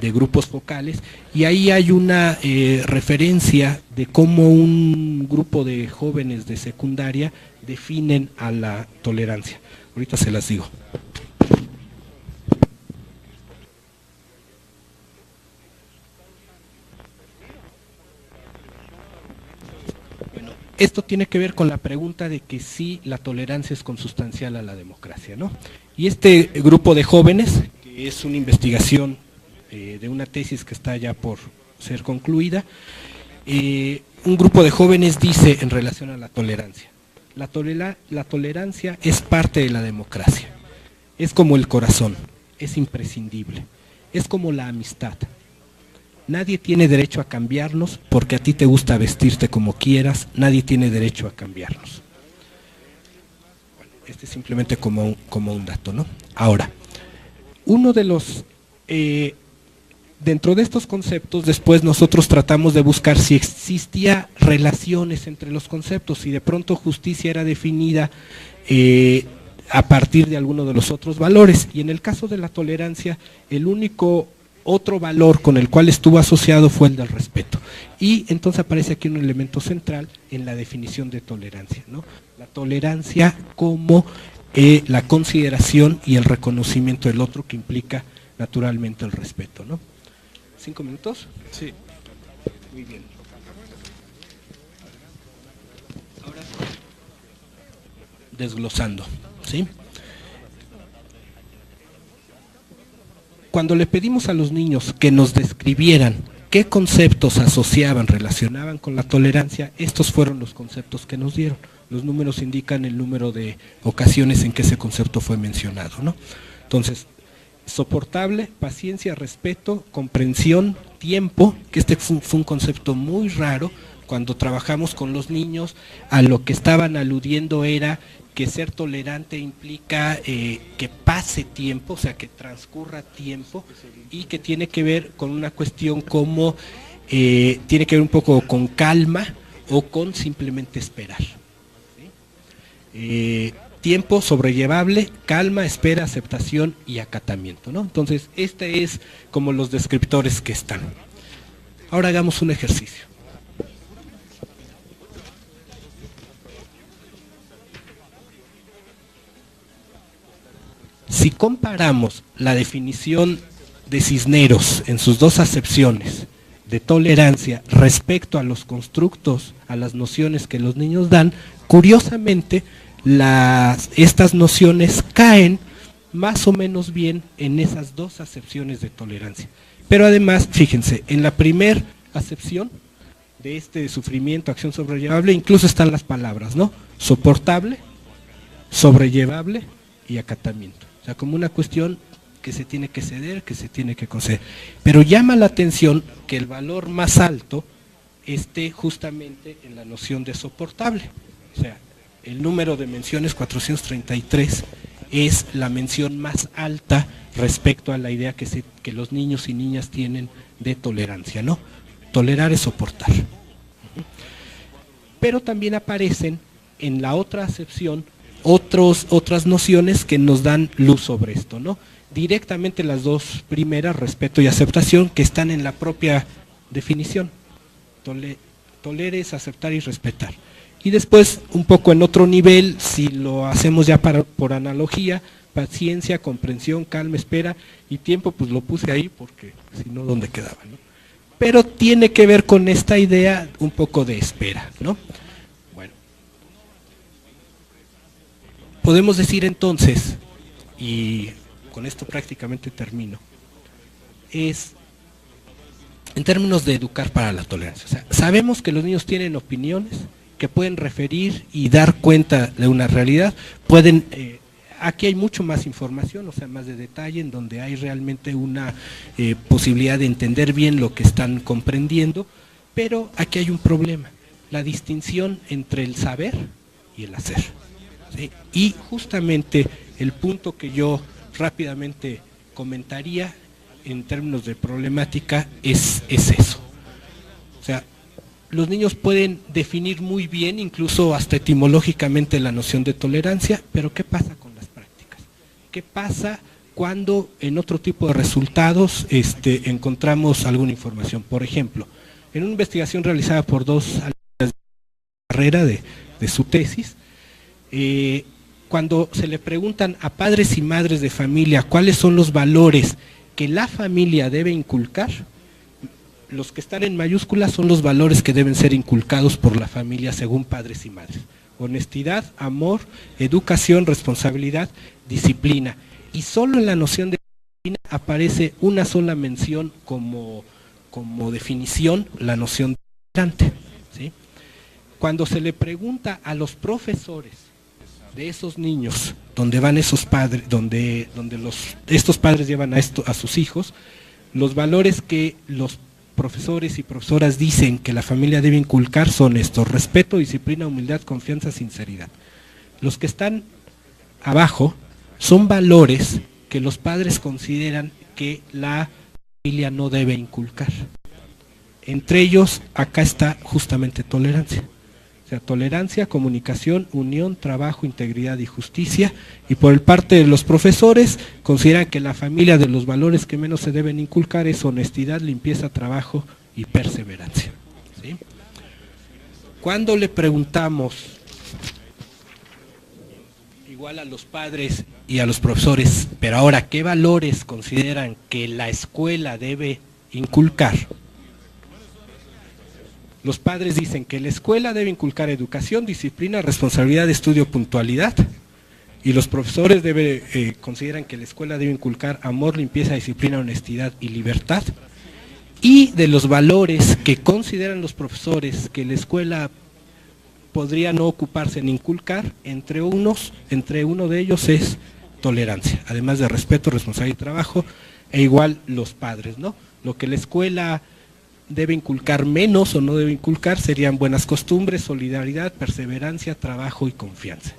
grupos focales, y ahí hay una referencia de cómo un grupo de jóvenes de secundaria definen a la tolerancia. Ahorita se las digo. Bueno, esto tiene que ver con la pregunta de que si la tolerancia es consustancial a la democracia, ¿no? Y este grupo de jóvenes, que es una investigación de una tesis que está ya por ser concluida, un grupo de jóvenes dice en relación a la tolerancia: la tolerancia es parte de la democracia, es como el corazón, es imprescindible, es como la amistad. Nadie tiene derecho a cambiarnos porque a ti te gusta vestirte como quieras, nadie tiene derecho a cambiarnos. Este es simplemente como un dato, ¿no? Ahora, uno de los, dentro de estos conceptos, después nosotros tratamos de buscar si existía relaciones entre los conceptos, si de pronto justicia era definida a partir de alguno de los otros valores, y en el caso de la tolerancia, el único otro valor con el cual estuvo asociado fue el del respeto. Y entonces aparece aquí un elemento central en la definición de tolerancia, ¿no? La tolerancia como la consideración y el reconocimiento del otro, que implica naturalmente el respeto, ¿no? 5 minutos. Sí. Muy bien. Ahora, desglosando, ¿sí? Cuando le pedimos a los niños que nos describieran qué conceptos asociaban, relacionaban con la tolerancia, estos fueron los conceptos que nos dieron. Los números indican el número de ocasiones en que ese concepto fue mencionado, ¿no? Entonces, soportable, paciencia, respeto, comprensión, tiempo, que este fue un concepto muy raro. Cuando trabajamos con los niños, a lo que estaban aludiendo era que ser tolerante implica que pase tiempo, o sea, que transcurra tiempo, y que tiene que ver con una cuestión como, tiene que ver un poco con calma o con simplemente esperar. ¿Sí? Tiempo sobrellevable, calma, espera, aceptación y acatamiento, ¿no? Entonces, este es como los descriptores que están. Ahora hagamos un ejercicio. Si comparamos la definición de Cisneros en sus 2 acepciones de tolerancia respecto a los constructos, a las nociones que los niños dan, curiosamente estas nociones caen más o menos bien en esas 2 acepciones de tolerancia. Pero además, fíjense, en la primera acepción de sufrimiento, acción sobrellevable, incluso están las palabras, ¿no? Soportable, sobrellevable y acatamiento. O sea, como una cuestión que se tiene que ceder, que se tiene que conceder. Pero llama la atención que el valor más alto esté justamente en la noción de soportable. O sea, el número de menciones 433 es la mención más alta respecto a la idea que los niños y niñas tienen de tolerancia, ¿no? Tolerar es soportar. Pero también aparecen en la otra acepción otras nociones que nos dan luz sobre esto, ¿no? Directamente las 2 primeras, respeto y aceptación, que están en la propia definición. Tolere es aceptar y respetar. Y después, un poco en otro nivel, si lo hacemos ya por analogía, paciencia, comprensión, calma, espera y tiempo, pues lo puse ahí porque si no, ¿dónde quedaba, no? pero tiene que ver con esta idea un poco de espera, ¿no? Bueno, podemos decir entonces, y con esto prácticamente termino, es en términos de educar para la tolerancia. O sea, sabemos que los niños tienen opiniones, que pueden referir y dar cuenta de una realidad, pueden, aquí hay mucho más información, o sea, más de detalle, en donde hay realmente una posibilidad de entender bien lo que están comprendiendo, pero aquí hay un problema, la distinción entre el saber y el hacer, ¿sí? Y justamente el punto que yo rápidamente comentaría en términos de problemática es eso. O sea, los niños pueden definir muy bien, incluso hasta etimológicamente, la noción de tolerancia, pero ¿qué pasa con las prácticas? ¿Qué pasa cuando en otro tipo de resultados encontramos alguna información? Por ejemplo, en una investigación realizada por 2 alumnos de carrera de su tesis, cuando se le preguntan a padres y madres de familia cuáles son los valores que la familia debe inculcar, los que están en mayúsculas son los valores que deben ser inculcados por la familia según padres y madres: honestidad, amor, educación, responsabilidad, disciplina. Y solo en la noción de disciplina aparece una sola mención como definición, la noción de tolerante, ¿sí? Cuando se le pregunta a los profesores de esos niños, donde van esos padres, donde estos padres llevan a sus hijos, los valores que los profesores y profesoras dicen que la familia debe inculcar son estos: respeto, disciplina, humildad, confianza, sinceridad. Los que están abajo son valores que los padres consideran que la familia no debe inculcar. Entre ellos, acá está justamente tolerancia. O sea, tolerancia, comunicación, unión, trabajo, integridad y justicia. Y por el parte de los profesores, consideran que la familia, de los valores que menos se deben inculcar, es honestidad, limpieza, trabajo y perseverancia, ¿sí? Cuando le preguntamos igual a los padres y a los profesores, pero ahora, ¿qué valores consideran que la escuela debe inculcar? Los padres dicen que la escuela debe inculcar educación, disciplina, responsabilidad, estudio, puntualidad. Y los profesores consideran que la escuela debe inculcar amor, limpieza, disciplina, honestidad y libertad. Y de los valores que consideran los profesores que la escuela podría no ocuparse en inculcar, entre uno de ellos es tolerancia, además de respeto, responsabilidad y trabajo, e igual los padres, ¿no? Lo que la escuela debe inculcar menos o no debe inculcar serían buenas costumbres, solidaridad, perseverancia, trabajo y confianza.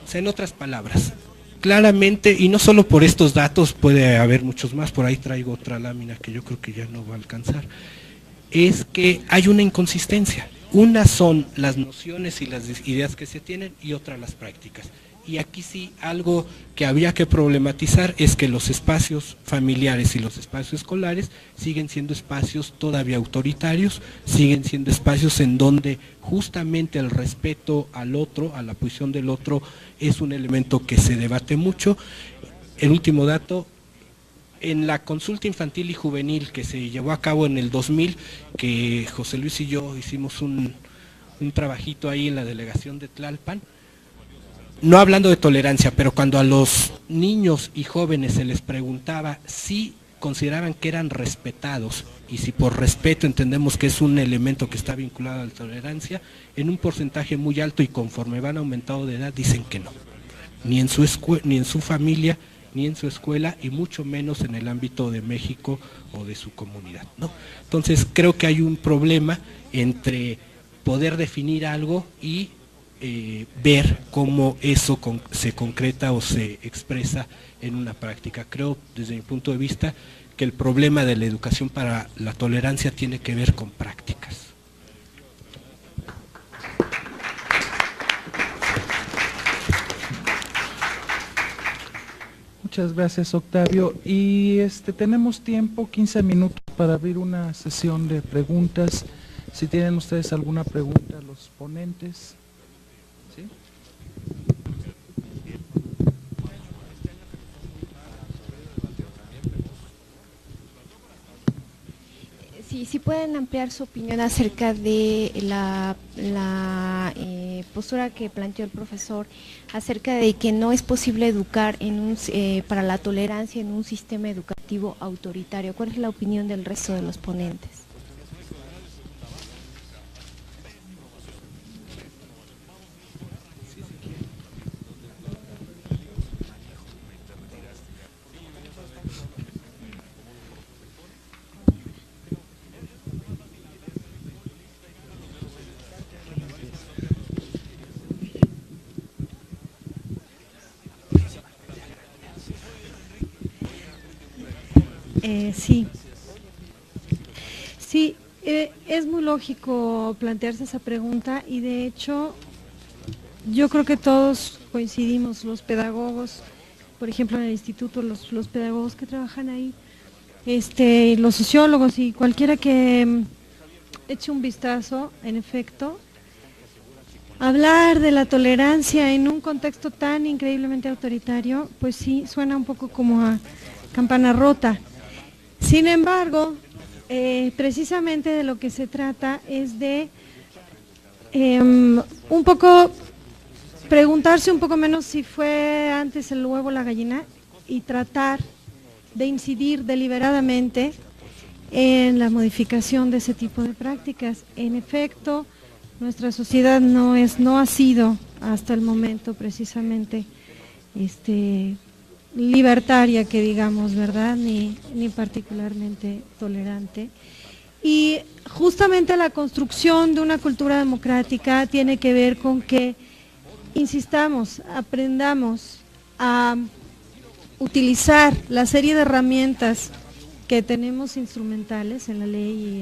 O sea, en otras palabras, claramente, y no solo por estos datos, puede haber muchos más, por ahí traigo otra lámina que yo creo que ya no va a alcanzar, es que hay una inconsistencia. Una son las nociones y las ideas que se tienen, y otra las prácticas. Y aquí sí, algo que había que problematizar es que los espacios familiares y los espacios escolares siguen siendo espacios todavía autoritarios, siguen siendo espacios en donde justamente el respeto al otro, a la posición del otro, es un elemento que se debate mucho. El último dato: en la consulta infantil y juvenil que se llevó a cabo en el 2000, que José Luis y yo hicimos un trabajito ahí en la delegación de Tlalpan, no hablando de tolerancia, pero cuando a los niños y jóvenes se les preguntaba si consideraban que eran respetados, y si por respeto entendemos que es un elemento que está vinculado a la tolerancia, en un porcentaje muy alto, y conforme van aumentando de edad, dicen que no, ni en su familia, ni en su escuela, y mucho menos en el ámbito de México o de su comunidad, ¿no? Entonces creo que hay un problema entre poder definir algo y ver cómo eso se concreta o se expresa en una práctica. Creo, desde mi punto de vista, que el problema de la educación para la tolerancia tiene que ver con prácticas. Muchas gracias, Octavio. Y tenemos tiempo, 15 minutos, para abrir una sesión de preguntas. Si tienen ustedes alguna pregunta a los ponentes. ¿Sí? Sí, Y si pueden ampliar su opinión acerca de la postura que planteó el profesor acerca de que no es posible educar para la tolerancia en un sistema educativo autoritario. ¿Cuál es la opinión del resto de los ponentes? Sí, es muy lógico plantearse esa pregunta y de hecho yo creo que todos coincidimos, los pedagogos, por ejemplo en el instituto, los pedagogos que trabajan ahí, los sociólogos y cualquiera que eche un vistazo, en efecto, hablar de la tolerancia en un contexto tan increíblemente autoritario, pues sí, suena un poco como a campana rota. Sin embargo, precisamente de lo que se trata es de un poco preguntarse un poco menos si fue antes el huevo o la gallina y tratar de incidir deliberadamente en la modificación de ese tipo de prácticas. En efecto, nuestra sociedad no ha sido hasta el momento precisamente libertaria, que digamos, ¿verdad? Ni particularmente tolerante. Y justamente la construcción de una cultura democrática tiene que ver con que, insistamos, aprendamos a utilizar la serie de herramientas que tenemos instrumentales en la ley y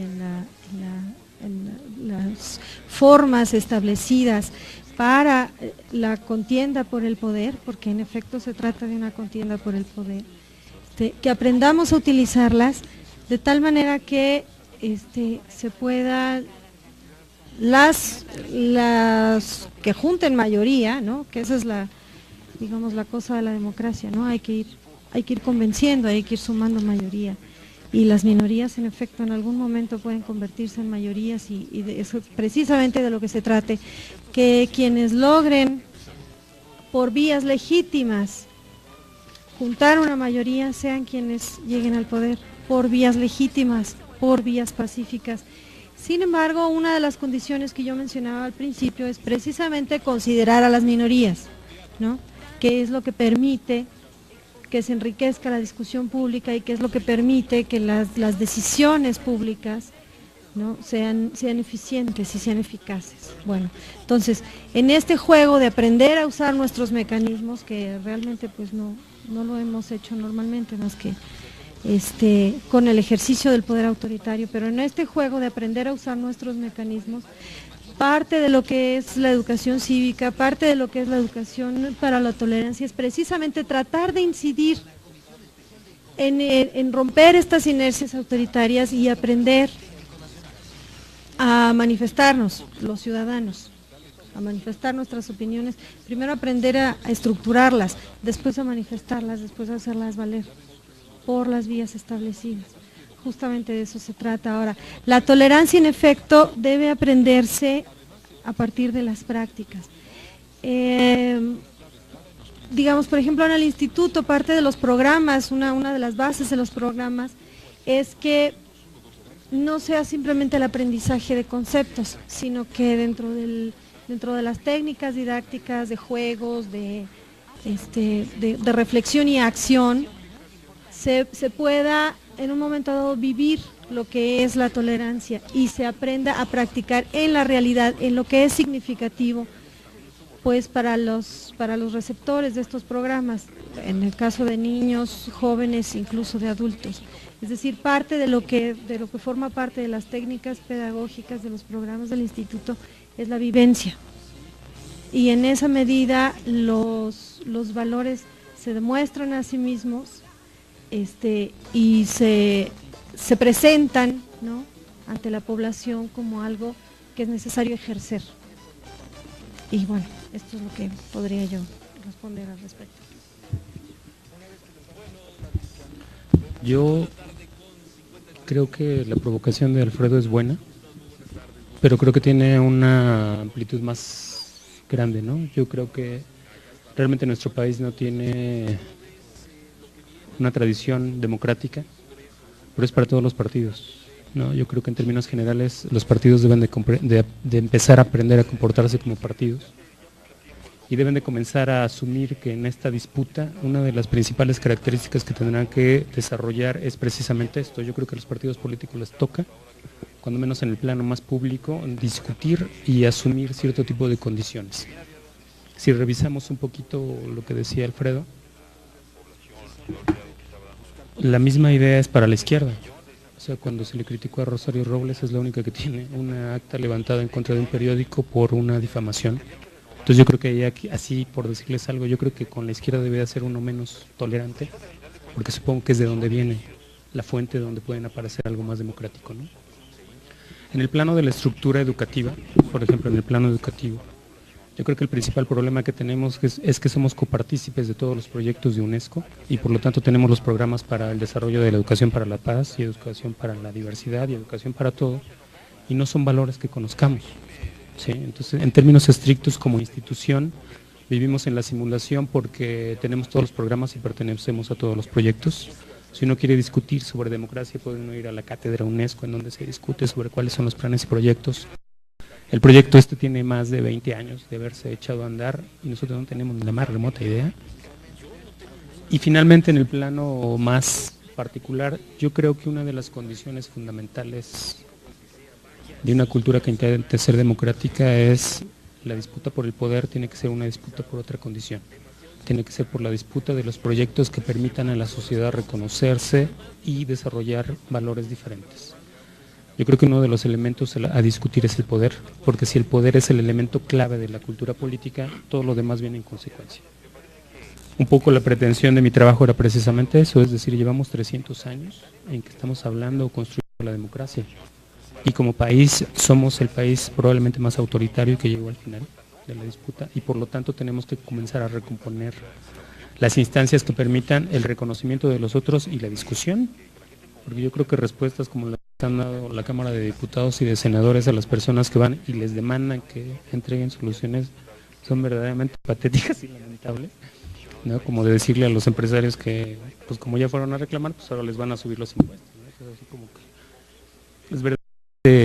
en las formas establecidas para la contienda por el poder, porque en efecto se trata de una contienda por el poder, que aprendamos a utilizarlas de tal manera que se pueda las que junten mayoría, ¿no? Que esa es la cosa de la democracia, ¿no? Hay que ir convenciendo, hay que ir sumando mayoría. Y las minorías, en efecto, en algún momento pueden convertirse en mayorías y de eso precisamente de lo que se trate, que quienes logren por vías legítimas juntar una mayoría sean quienes lleguen al poder, por vías legítimas, por vías pacíficas. Sin embargo, una de las condiciones que yo mencionaba al principio es precisamente considerar a las minorías, ¿no? Que es lo que permite que se enriquezca la discusión pública y que es lo que permite que las decisiones públicas, ¿no? sean eficientes y sean eficaces. Bueno, entonces, en este juego de aprender a usar nuestros mecanismos, que realmente pues no lo hemos hecho normalmente, más que con el ejercicio del poder autoritario, pero en este juego de aprender a usar nuestros mecanismos, parte de lo que es la educación cívica, parte de lo que es la educación para la tolerancia es precisamente tratar de incidir en romper estas inercias autoritarias y aprender a manifestarnos, los ciudadanos, a manifestar nuestras opiniones, primero aprender a estructurarlas, después a manifestarlas, después a hacerlas valer por las vías establecidas. Justamente de eso se trata ahora. La tolerancia, en efecto, debe aprenderse a partir de las prácticas. Digamos, por ejemplo, en el instituto, parte de los programas, una de las bases de los programas, es que no sea simplemente el aprendizaje de conceptos, sino que dentro de las técnicas didácticas, de juegos, de reflexión y acción, se pueda en un momento dado vivir lo que es la tolerancia y se aprenda a practicar en la realidad, en lo que es significativo, pues para los receptores de estos programas, en el caso de niños, jóvenes, incluso de adultos. Es decir, parte de lo que forma parte de las técnicas pedagógicas de los programas del instituto es la vivencia. Y en esa medida los valores se demuestran a sí mismos y se presentan, ¿no?, ante la población como algo que es necesario ejercer. Y bueno, esto es lo que podría yo responder al respecto. Yo Creo que la provocación de Alfredo es buena, pero creo que tiene una amplitud más grande, ¿no? Yo creo que realmente nuestro país no tiene una tradición democrática, pero es para todos los partidos, ¿no? Yo creo que en términos generales los partidos deben de empezar a aprender a comportarse como partidos y deben de comenzar a asumir que en esta disputa una de las principales características que tendrán que desarrollar es precisamente esto. Yo creo que a los partidos políticos les toca, cuando menos en el plano más público, discutir y asumir cierto tipo de condiciones. Si revisamos un poquito lo que decía Alfredo, la misma idea es para la izquierda. O sea, cuando se le criticó a Rosario Robles, es la única que tiene una acta levantada en contra de un periódico por una difamación. Entonces yo creo que aquí, así por decirles algo, yo creo que con la izquierda debe de ser uno menos tolerante, porque supongo que es de donde viene la fuente donde pueden aparecer algo más democrático, ¿no? En el plano de la estructura educativa, por ejemplo, en el plano educativo, yo creo que el principal problema que tenemos es que somos copartícipes de todos los proyectos de UNESCO y por lo tanto tenemos los programas para el desarrollo de la educación para la paz y educación para la diversidad y educación para todo, y no son valores que conozcamos, ¿sí? Entonces, en términos estrictos como institución, vivimos en la simulación porque tenemos todos los programas y pertenecemos a todos los proyectos. Si uno quiere discutir sobre democracia, puede uno ir a la cátedra UNESCO en donde se discute sobre cuáles son los planes y proyectos. El proyecto tiene más de 20 años de haberse echado a andar y nosotros no tenemos ni la más remota idea. Y finalmente, en el plano más particular, yo creo que una de las condiciones fundamentales de una cultura que intente ser democrática es la disputa por el poder, tiene que ser una disputa por otra condición. Tiene que ser por la disputa de los proyectos que permitan a la sociedad reconocerse y desarrollar valores diferentes. Yo creo que uno de los elementos a discutir es el poder, porque si el poder es el elemento clave de la cultura política, todo lo demás viene en consecuencia. Un poco la pretensión de mi trabajo era precisamente eso, es decir, llevamos 300 años en que estamos hablando o construyendo la democracia. Y como país, somos el país probablemente más autoritario que llegó al final de la disputa y por lo tanto tenemos que comenzar a recomponer las instancias que permitan el reconocimiento de los otros y la discusión, porque yo creo que respuestas como las que han dado la Cámara de Diputados y de Senadores a las personas que van y les demandan que entreguen soluciones son verdaderamente patéticas y lamentables, ¿no? Como de decirle a los empresarios que, pues como ya fueron a reclamar, pues ahora les van a subir los impuestos, ¿no? Es así como que es verdaderamente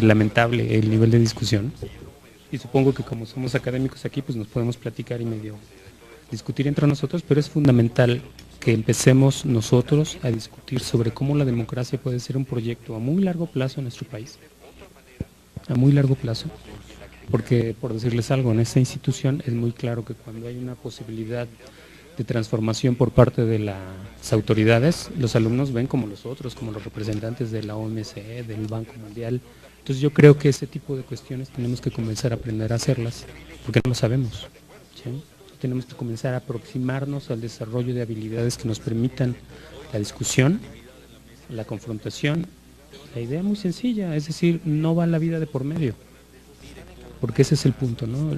lamentable el nivel de discusión. Y supongo que como somos académicos aquí, pues nos podemos platicar y medio discutir entre nosotros, pero es fundamental que empecemos nosotros a discutir sobre cómo la democracia puede ser un proyecto a muy largo plazo en nuestro país. A muy largo plazo. Porque, por decirles algo, en esta institución es muy claro que cuando hay una posibilidad de transformación por parte de las autoridades, los alumnos ven como los otros, como los representantes de la OMC, del Banco Mundial. Entonces yo creo que ese tipo de cuestiones tenemos que comenzar a aprender a hacerlas, porque no lo sabemos, ¿sí? Tenemos que comenzar a aproximarnos al desarrollo de habilidades que nos permitan la discusión, la confrontación. La idea muy sencilla, es decir, no va la vida de por medio, porque ese es el punto, ¿no?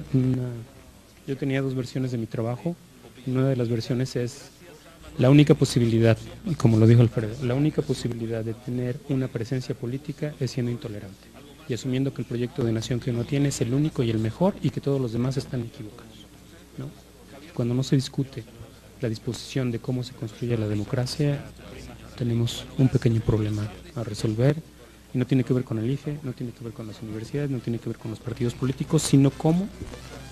Yo tenía 2 versiones de mi trabajo, y una de las versiones es la única posibilidad, como lo dijo Alfredo, la única posibilidad de tener una presencia política es siendo intolerante y asumiendo que el proyecto de nación que uno tiene es el único y el mejor y que todos los demás están equivocados, ¿no? Cuando no se discute la disposición de cómo se construye la democracia, tenemos un pequeño problema a resolver y no tiene que ver con el IFE, no tiene que ver con las universidades, no tiene que ver con los partidos políticos, sino cómo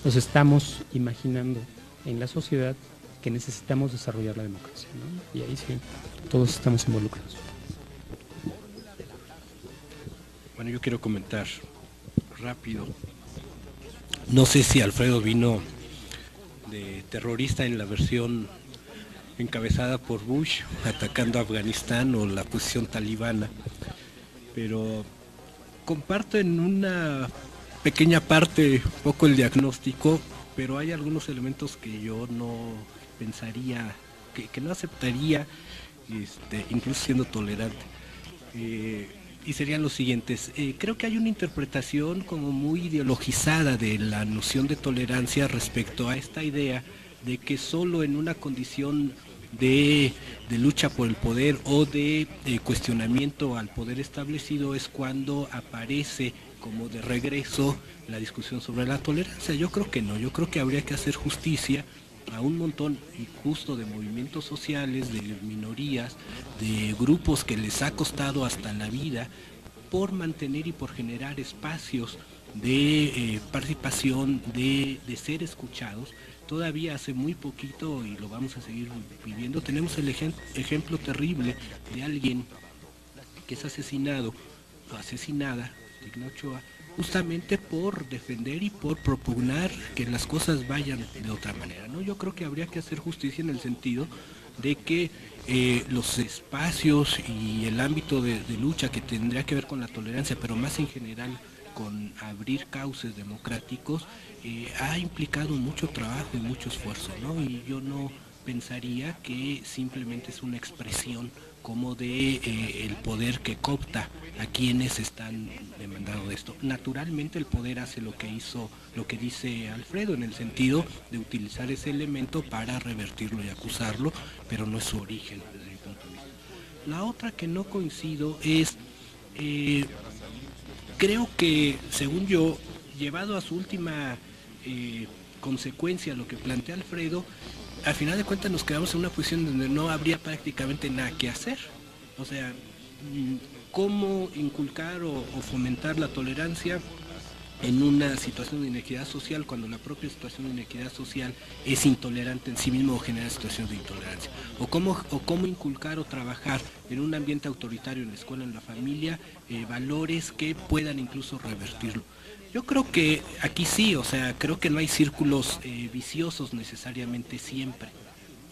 nos estamos imaginando en la sociedad que necesitamos desarrollar la democracia, ¿no? Y ahí sí, todos estamos involucrados. Bueno, yo quiero comentar rápido. No sé si Alfredo vino de terrorista en la versión encabezada por Bush, atacando a Afganistán, o la posición talibana, pero comparto en una pequeña parte un poco el diagnóstico, pero hay algunos elementos que yo no pensaría, que no aceptaría, incluso siendo tolerante. Y serían los siguientes. Creo que hay una interpretación como muy ideologizada de la noción de tolerancia respecto a esta idea de que solo en una condición de lucha por el poder o de cuestionamiento al poder establecido es cuando aparece como de regreso la discusión sobre la tolerancia. Yo creo que no, yo creo que habría que hacer justicia a un montón injusto de movimientos sociales, de minorías, de grupos que les ha costado hasta la vida por mantener y por generar espacios de participación, de ser escuchados. Todavía hace muy poquito, y lo vamos a seguir viviendo, tenemos el ejemplo terrible de alguien que es asesinado o asesinada, Digna Ochoa, justamente por defender y por propugnar que las cosas vayan de otra manera, ¿no? Yo creo que habría que hacer justicia en el sentido de que los espacios y el ámbito de lucha que tendría que ver con la tolerancia, pero más en general con abrir cauces democráticos, ha implicado mucho trabajo y mucho esfuerzo, ¿no? Y yo no pensaría que simplemente es una expresión como de el poder que coopta a quienes están demandando esto. Naturalmente el poder hace lo que hizo, lo que dice Alfredo, en el sentido de utilizar ese elemento para revertirlo y acusarlo, pero no es su origen desde mi punto de vista. La otra que no coincido es, creo que, según yo, llevado a su última consecuencia lo que plantea Alfredo, al final de cuentas nos quedamos en una posición donde no habría prácticamente nada que hacer. O sea, ¿cómo inculcar o fomentar la tolerancia en una situación de inequidad social cuando la propia situación de inequidad social es intolerante en sí mismo o genera situaciones de intolerancia? ¿O cómo inculcar o trabajar en un ambiente autoritario en la escuela, en la familia, valores que puedan incluso revertirlo? Yo creo que aquí sí, o sea, creo que no hay círculos viciosos necesariamente siempre,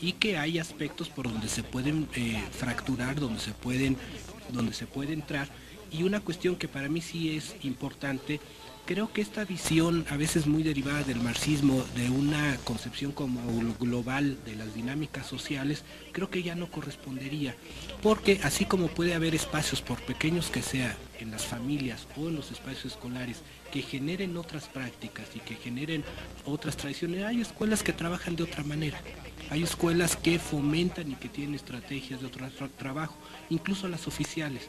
y que hay aspectos por donde se pueden fracturar, donde se puede entrar. Y una cuestión que para mí sí es importante, creo que esta visión a veces muy derivada del marxismo, de una concepción como global de las dinámicas sociales, creo que ya no correspondería, porque así como puede haber espacios, por pequeños que sea, en las familias o en los espacios escolares, que generen otras prácticas y que generen otras tradiciones, hay escuelas que trabajan de otra manera. Hay escuelas que fomentan y que tienen estrategias de otro trabajo, incluso las oficiales.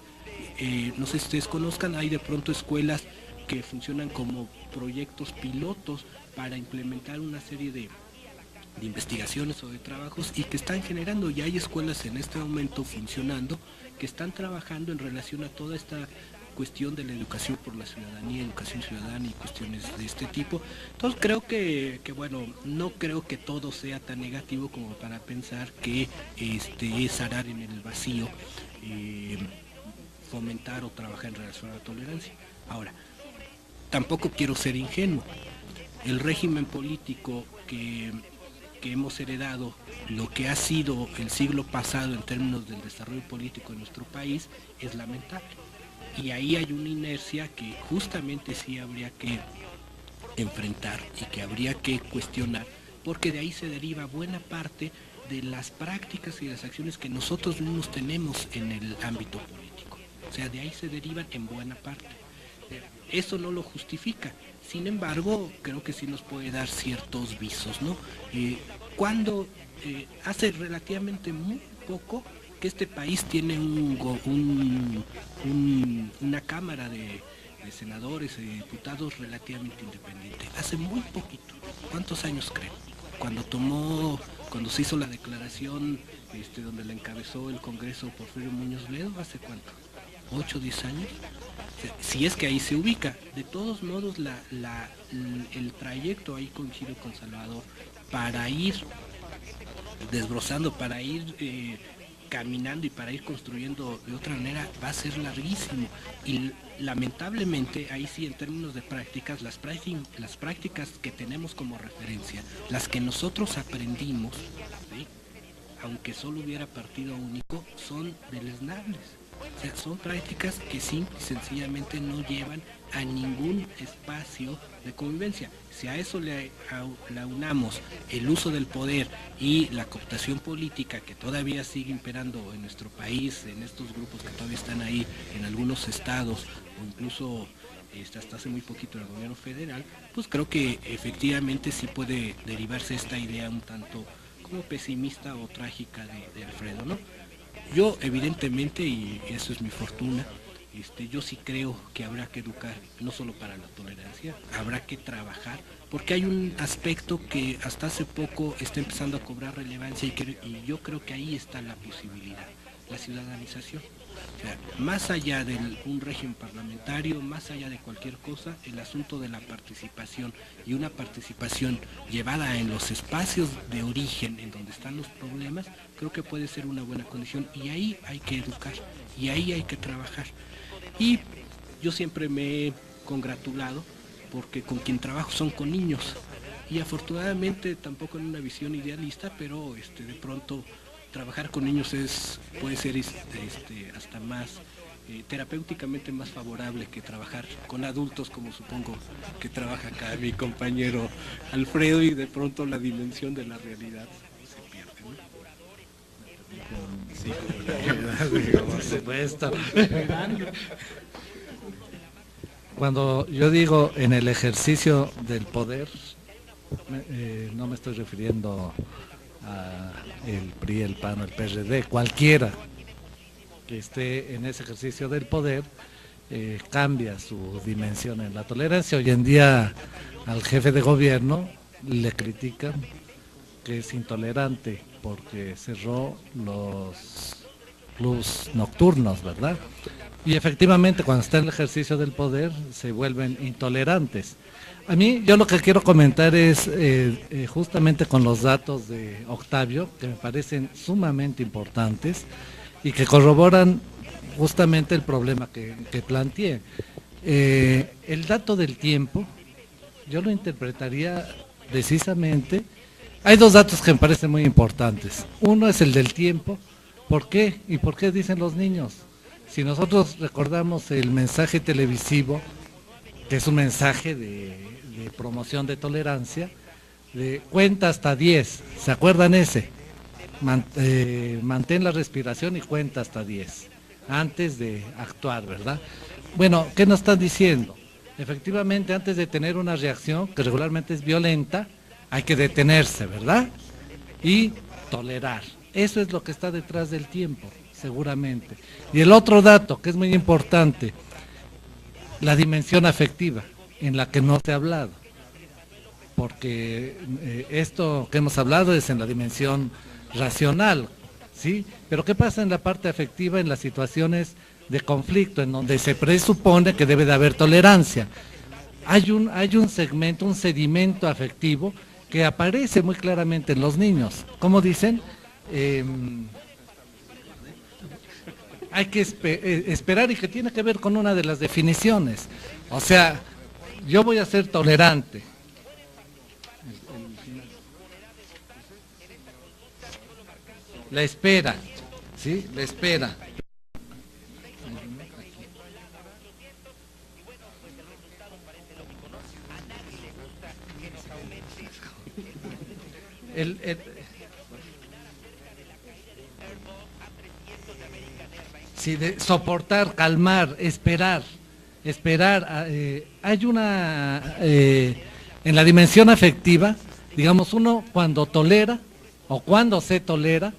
No sé si ustedes conozcan, hay de pronto escuelas que funcionan como proyectos pilotos para implementar una serie de investigaciones o de trabajos y que están generando, y hay escuelas en este momento funcionando que están trabajando en relación a toda esta cuestión de la educación por la ciudadanía, educación ciudadana y cuestiones de este tipo. Entonces creo que bueno, no creo que todo sea tan negativo como para pensar que es arar en el vacío, fomentar o trabajar en relación a la tolerancia. Ahora, tampoco quiero ser ingenuo. El régimen político que hemos heredado, lo que ha sido el siglo pasado en términos del desarrollo político en nuestro país, es lamentable. Y ahí hay una inercia que justamente sí habría que enfrentar y que habría que cuestionar, porque de ahí se deriva buena parte de las prácticas y las acciones que nosotros mismos tenemos en el ámbito político. O sea, de ahí se derivan en buena parte. Eso no lo justifica, sin embargo, creo que sí nos puede dar ciertos visos, ¿no? Cuando hace relativamente muy poco que este país tiene una cámara de senadores y diputados relativamente independiente, hace muy poquito. ¿Cuántos años creen? Cuando se hizo la declaración donde la encabezó el Congreso Porfirio Muñoz Ledo, ¿hace cuánto? ¿8 o 10 años? Si es que ahí se ubica. De todos modos, el trayecto, ahí coincido con Salvador, para ir desbrozando, para ir caminando y para ir construyendo de otra manera, va a ser larguísimo. Y lamentablemente, ahí sí, en términos de prácticas, las prácticas que tenemos como referencia, las que nosotros aprendimos, ¿sí?, aunque solo hubiera partido único, son deleznables. O sea, son prácticas que simple y sencillamente no llevan a ningún espacio de convivencia. Si a eso le aunamos el uso del poder y la cooptación política que todavía sigue imperando en nuestro país, en estos grupos que todavía están ahí en algunos estados o incluso hasta hace muy poquito en el gobierno federal, pues creo que efectivamente sí puede derivarse esta idea un tanto como pesimista o trágica de Alfredo, ¿no? Yo evidentemente, y eso es mi fortuna, yo sí creo que habrá que educar, no solo para la tolerancia, habrá que trabajar, porque hay un aspecto que hasta hace poco está empezando a cobrar relevancia y yo creo que ahí está la posibilidad, la ciudadanización. O sea, más allá de un régimen parlamentario, más allá de cualquier cosa, el asunto de la participación y una participación llevada en los espacios de origen, en donde están los problemas, creo que puede ser una buena condición y ahí hay que educar y ahí hay que trabajar. Y yo siempre me he congratulado porque con quien trabajo son con niños y afortunadamente tampoco en una visión idealista, pero de pronto trabajar con niños puede ser hasta más terapéuticamente más favorable que trabajar con adultos, como supongo que trabaja acá mi compañero Alfredo, y de pronto la dimensión de la realidad se pierde, ¿no? Sí, por supuesto. Cuando yo digo en el ejercicio del poder, no me estoy refiriendo a el PRI, el PAN o el PRD, cualquiera que esté en ese ejercicio del poder, cambia su dimensión en la tolerancia. Hoy en día al jefe de gobierno le critican que es intolerante porque cerró los clubs nocturnos, ¿verdad? Y efectivamente cuando está en el ejercicio del poder se vuelven intolerantes. A mí, yo lo que quiero comentar es justamente con los datos de Octavio, que me parecen sumamente importantes y que corroboran justamente el problema que planteé. El dato del tiempo, yo lo interpretaría precisamente, hay dos datos que me parecen muy importantes. Uno es el del tiempo. ¿Por qué? ¿Y por qué dicen los niños? Si nosotros recordamos el mensaje televisivo, que es un mensaje de promoción de tolerancia, de cuenta hasta 10, ¿se acuerdan ese? Mantén la respiración y cuenta hasta 10, antes de actuar, ¿verdad? Bueno, ¿qué nos están diciendo? Efectivamente, antes de tener una reacción, que regularmente es violenta, hay que detenerse, ¿verdad? Y tolerar. Eso es lo que está detrás del tiempo, seguramente. Y el otro dato, que es muy importante, la dimensión afectiva, en la que no se ha hablado, porque esto que hemos hablado es en la dimensión racional, ¿sí? Pero ¿qué pasa en la parte afectiva, en las situaciones de conflicto, en donde se presupone que debe de haber tolerancia? Hay un segmento, un sedimento afectivo que aparece muy claramente en los niños. ¿Cómo dicen? Hay que esperar, y que tiene que ver con una de las definiciones. O sea, yo voy a ser tolerante. La espera, ¿sí? La espera. Sí, de soportar, calmar, esperar. Hay una, en la dimensión afectiva, digamos, uno cuando tolera o cuando se tolera,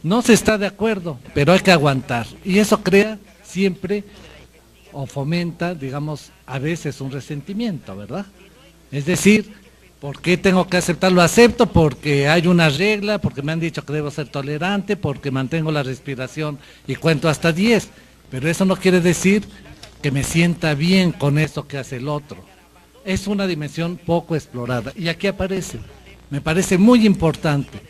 no se está de acuerdo, pero hay que aguantar. Y eso crea siempre o fomenta, digamos, a veces un resentimiento, ¿verdad? Es decir, ¿por qué tengo que aceptar? Lo acepto porque hay una regla, porque me han dicho que debo ser tolerante, porque mantengo la respiración y cuento hasta 10. Pero eso no quiere decir que me sienta bien con eso que hace el otro. Es una dimensión poco explorada. Y aquí aparece, me parece muy importante,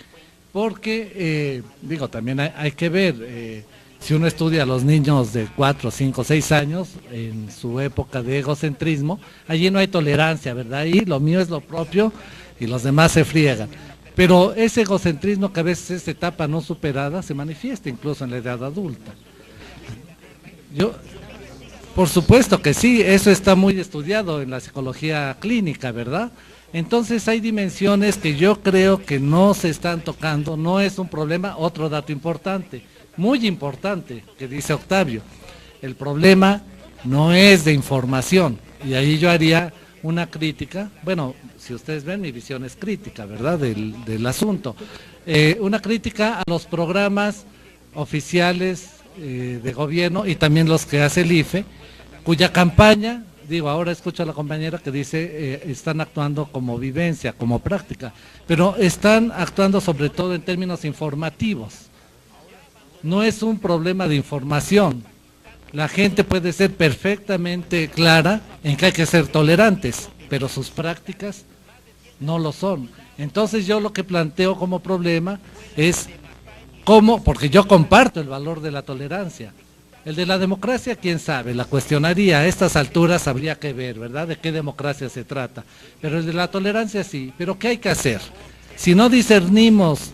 porque, también hay que ver, si uno estudia a los niños de 4, 5, 6 años, en su época de egocentrismo, allí no hay tolerancia, ¿verdad? Y lo mío es lo propio y los demás se friegan. Pero ese egocentrismo, que a veces es etapa no superada, se manifiesta incluso en la edad adulta. Por supuesto que sí, eso está muy estudiado en la psicología clínica, ¿verdad? Entonces hay dimensiones que yo creo que no se están tocando, no es un problema. Otro dato importante, muy importante, que dice Octavio, el problema no es de información, y ahí yo haría una crítica, bueno, si ustedes ven, mi visión es crítica, ¿verdad?, del asunto. Una crítica a los programas oficiales de gobierno y también los que hace el IFE, cuya campaña, digo, ahora escucho a la compañera que dice, están actuando como vivencia, como práctica, pero están actuando sobre todo en términos informativos. No es un problema de información. La gente puede ser perfectamente clara en que hay que ser tolerantes, pero sus prácticas no lo son. Entonces yo lo que planteo como problema es cómo, porque yo comparto el valor de la tolerancia. El de la democracia, quién sabe, la cuestionaría, a estas alturas habría que ver, ¿verdad?, de qué democracia se trata. Pero el de la tolerancia sí, pero ¿qué hay que hacer? Si no discernimos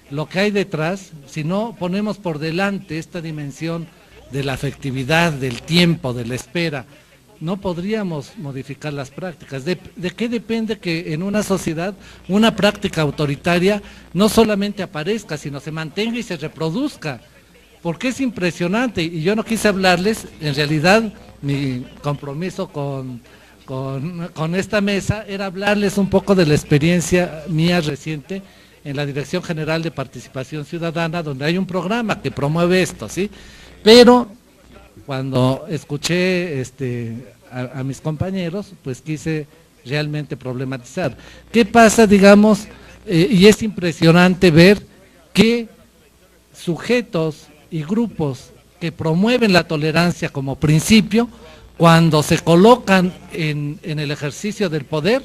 lo que hay detrás, si no ponemos por delante esta dimensión de la afectividad, del tiempo, de la espera, no podríamos modificar las prácticas. ¿De qué depende que en una sociedad una práctica autoritaria no solamente aparezca, sino se mantenga y se reproduzca? Porque es impresionante, y yo no quise hablarles, en realidad mi compromiso con esta mesa era hablarles un poco de la experiencia mía reciente en la Dirección General de Participación Ciudadana, donde hay un programa que promueve esto, ¿sí? Pero cuando escuché a mis compañeros, pues quise realmente problematizar. ¿Qué pasa, digamos, y es impresionante ver que sujetos y grupos que promueven la tolerancia como principio, cuando se colocan en el ejercicio del poder,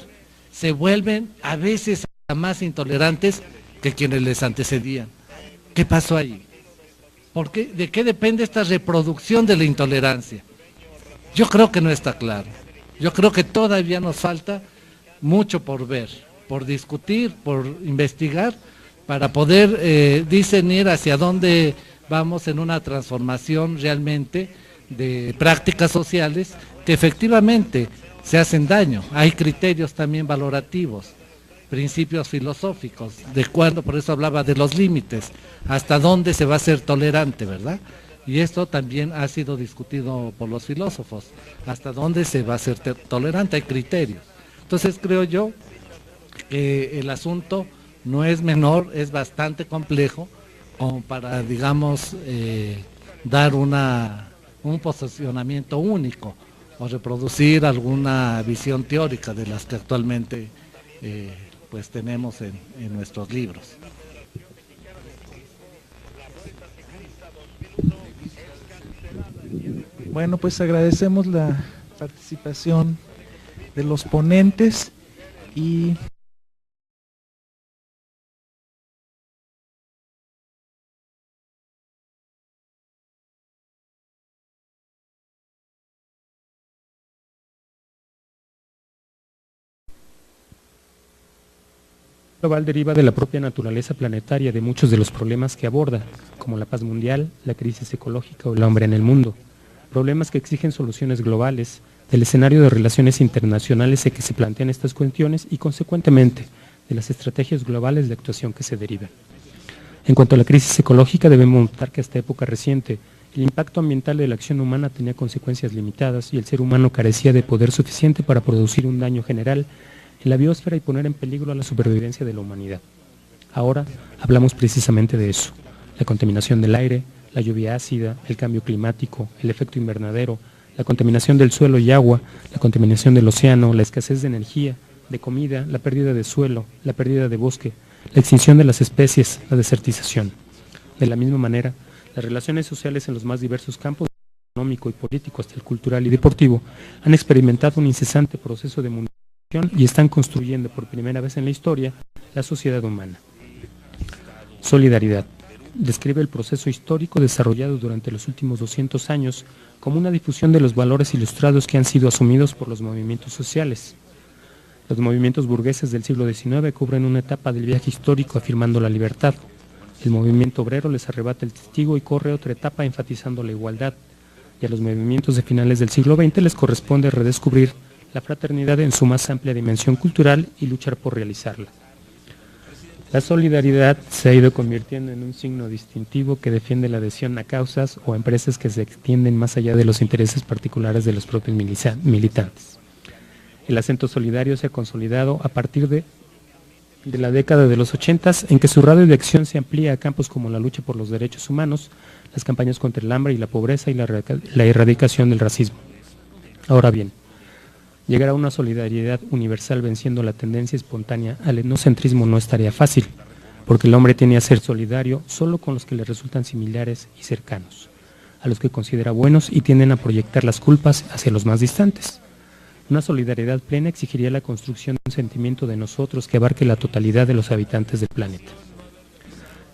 se vuelven a veces más intolerantes que quienes les antecedían? ¿Qué pasó ahí? ¿De qué depende esta reproducción de la intolerancia? Yo creo que no está claro. Yo creo que todavía nos falta mucho por ver, por discutir, por investigar, para poder discernir hacia dónde vamos en una transformación realmente de prácticas sociales que efectivamente se hacen daño. Hay criterios también valorativos, principios filosóficos, de cuándo, por eso hablaba de los límites, hasta dónde se va a ser tolerante, ¿verdad? Y esto también ha sido discutido por los filósofos, hasta dónde se va a ser tolerante, hay criterios. Entonces creo yo que el asunto no es menor, es bastante complejo, como para, digamos, dar un posicionamiento único, o reproducir alguna visión teórica de las que actualmente pues tenemos en nuestros libros. Bueno, pues agradecemos la participación de los ponentes y global deriva de la propia naturaleza planetaria de muchos de los problemas que aborda, como la paz mundial, la crisis ecológica o el hambre en el mundo. Problemas que exigen soluciones globales, del escenario de relaciones internacionales en que se plantean estas cuestiones y, consecuentemente, de las estrategias globales de actuación que se derivan. En cuanto a la crisis ecológica, debemos notar que hasta época reciente, el impacto ambiental de la acción humana tenía consecuencias limitadas y el ser humano carecía de poder suficiente para producir un daño general en la biosfera y poner en peligro a la supervivencia de la humanidad. Ahora hablamos precisamente de eso: la contaminación del aire, la lluvia ácida, el cambio climático, el efecto invernadero, la contaminación del suelo y agua, la contaminación del océano, la escasez de energía, de comida, la pérdida de suelo, la pérdida de bosque, la extinción de las especies, la desertización. De la misma manera, las relaciones sociales en los más diversos campos, económico y político hasta el cultural y deportivo, han experimentado un incesante proceso de mundialización y están construyendo por primera vez en la historia la sociedad humana. Solidaridad. Describe el proceso histórico desarrollado durante los últimos 200 años como una difusión de los valores ilustrados que han sido asumidos por los movimientos sociales. Los movimientos burgueses del siglo XIX cubren una etapa del viaje histórico afirmando la libertad. El movimiento obrero les arrebata el testigo y corre otra etapa enfatizando la igualdad. Y a los movimientos de finales del siglo XX les corresponde redescubrir la fraternidad en su más amplia dimensión cultural y luchar por realizarla. La solidaridad se ha ido convirtiendo en un signo distintivo que defiende la adhesión a causas o a empresas que se extienden más allá de los intereses particulares de los propios militantes. El acento solidario se ha consolidado a partir de la década de los 80, en que su radio de acción se amplía a campos como la lucha por los derechos humanos, las campañas contra el hambre y la pobreza y la erradicación del racismo. Ahora bien, llegar a una solidaridad universal venciendo la tendencia espontánea al etnocentrismo no es tarea fácil, porque el hombre tiene a ser solidario solo con los que le resultan similares y cercanos, a los que considera buenos y tienden a proyectar las culpas hacia los más distantes. Una solidaridad plena exigiría la construcción de un sentimiento de nosotros que abarque la totalidad de los habitantes del planeta.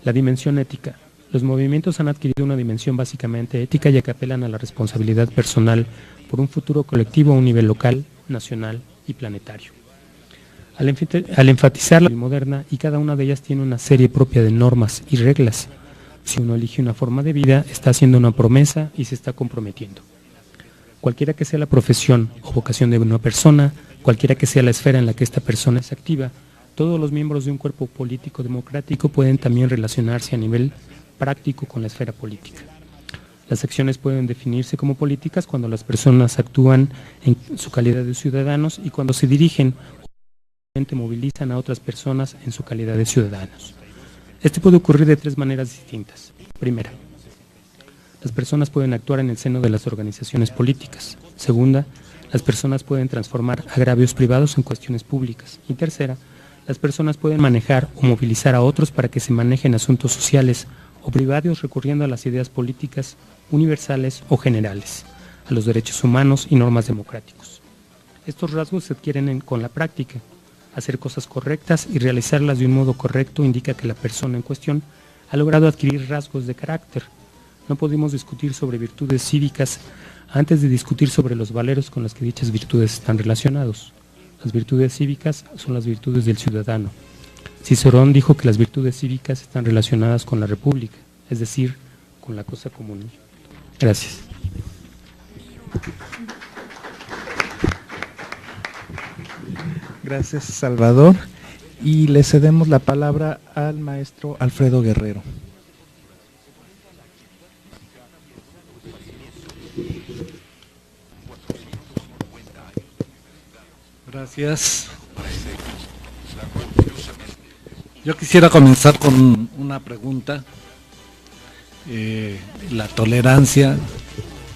La dimensión ética. Los movimientos han adquirido una dimensión básicamente ética, ya que apelan a la responsabilidad personal por un futuro colectivo a un nivel local, nacional y planetario. Al enfatizar la moderna, y cada una de ellas tiene una serie propia de normas y reglas. Si uno elige una forma de vida, está haciendo una promesa y se está comprometiendo. Cualquiera que sea la profesión o vocación de una persona, cualquiera que sea la esfera en la que esta persona es activa, todos los miembros de un cuerpo político democrático pueden también relacionarse a nivel práctico con la esfera política. Las acciones pueden definirse como políticas cuando las personas actúan en su calidad de ciudadanos y cuando se dirigen o movilizan a otras personas en su calidad de ciudadanos. Esto puede ocurrir de tres maneras distintas. Primera, las personas pueden actuar en el seno de las organizaciones políticas. Segunda, las personas pueden transformar agravios privados en cuestiones públicas. Y tercera, las personas pueden manejar o movilizar a otros para que se manejen asuntos sociales o privados recurriendo a las ideas políticas universales o generales, a los derechos humanos y normas democráticos. Estos rasgos se adquieren con la práctica. Hacer cosas correctas y realizarlas de un modo correcto indica que la persona en cuestión ha logrado adquirir rasgos de carácter. No podemos discutir sobre virtudes cívicas antes de discutir sobre los valeros con los que dichas virtudes están relacionados. Las virtudes cívicas son las virtudes del ciudadano. Cicerón dijo que las virtudes cívicas están relacionadas con la república, es decir, con la cosa común. Gracias. Gracias, Salvador. Y le cedemos la palabra al maestro Alfredo Guerrero. Gracias. Yo quisiera comenzar con una pregunta. ¿La tolerancia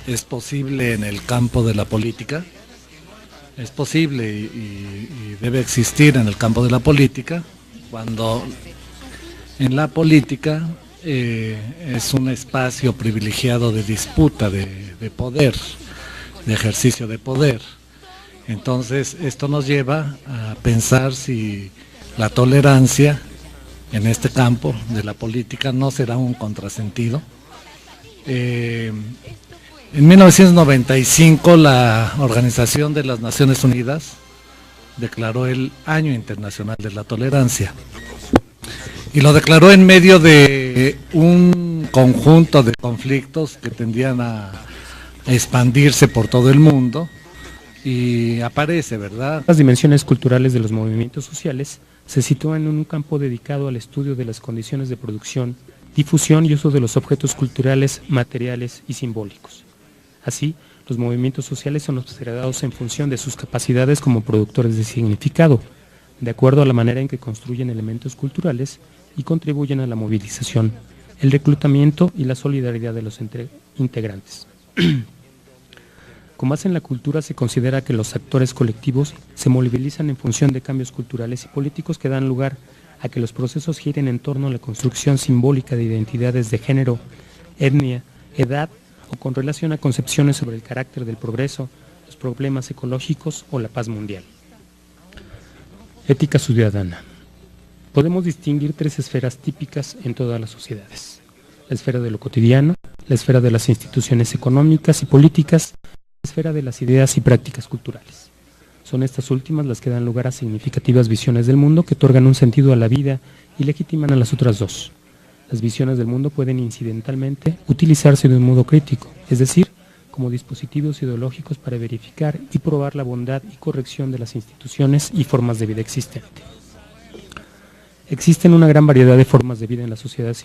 es posible en el campo de la política? Es posible y debe existir en el campo de la política cuando en la política es un espacio privilegiado de disputa de poder, de ejercicio de poder. Entonces esto nos lleva a pensar si la tolerancia en este campo de la política no será un contrasentido. En 1995 la Organización de las Naciones Unidas declaró el Año Internacional de la Tolerancia y lo declaró en medio de un conjunto de conflictos que tendían a expandirse por todo el mundo y aparece, ¿verdad? Las dimensiones culturales de los movimientos sociales se sitúan en un campo dedicado al estudio de las condiciones de producción, difusión y uso de los objetos culturales, materiales y simbólicos. Así, los movimientos sociales son observados en función de sus capacidades como productores de significado, de acuerdo a la manera en que construyen elementos culturales y contribuyen a la movilización, el reclutamiento y la solidaridad de los integrantes. Con base en la cultura se considera que los actores colectivos se movilizan en función de cambios culturales y políticos que dan lugar a que los procesos giren en torno a la construcción simbólica de identidades de género, etnia, edad o con relación a concepciones sobre el carácter del progreso, los problemas ecológicos o la paz mundial. Ética ciudadana. Podemos distinguir tres esferas típicas en todas las sociedades: la esfera de lo cotidiano, la esfera de las instituciones económicas y políticas, la esfera de las ideas y prácticas culturales. Son estas últimas las que dan lugar a significativas visiones del mundo que otorgan un sentido a la vida y legitiman a las otras dos. Las visiones del mundo pueden incidentalmente utilizarse de un modo crítico, es decir, como dispositivos ideológicos para verificar y probar la bondad y corrección de las instituciones y formas de vida existentes. Existen una gran variedad de formas de vida en la sociedad civil.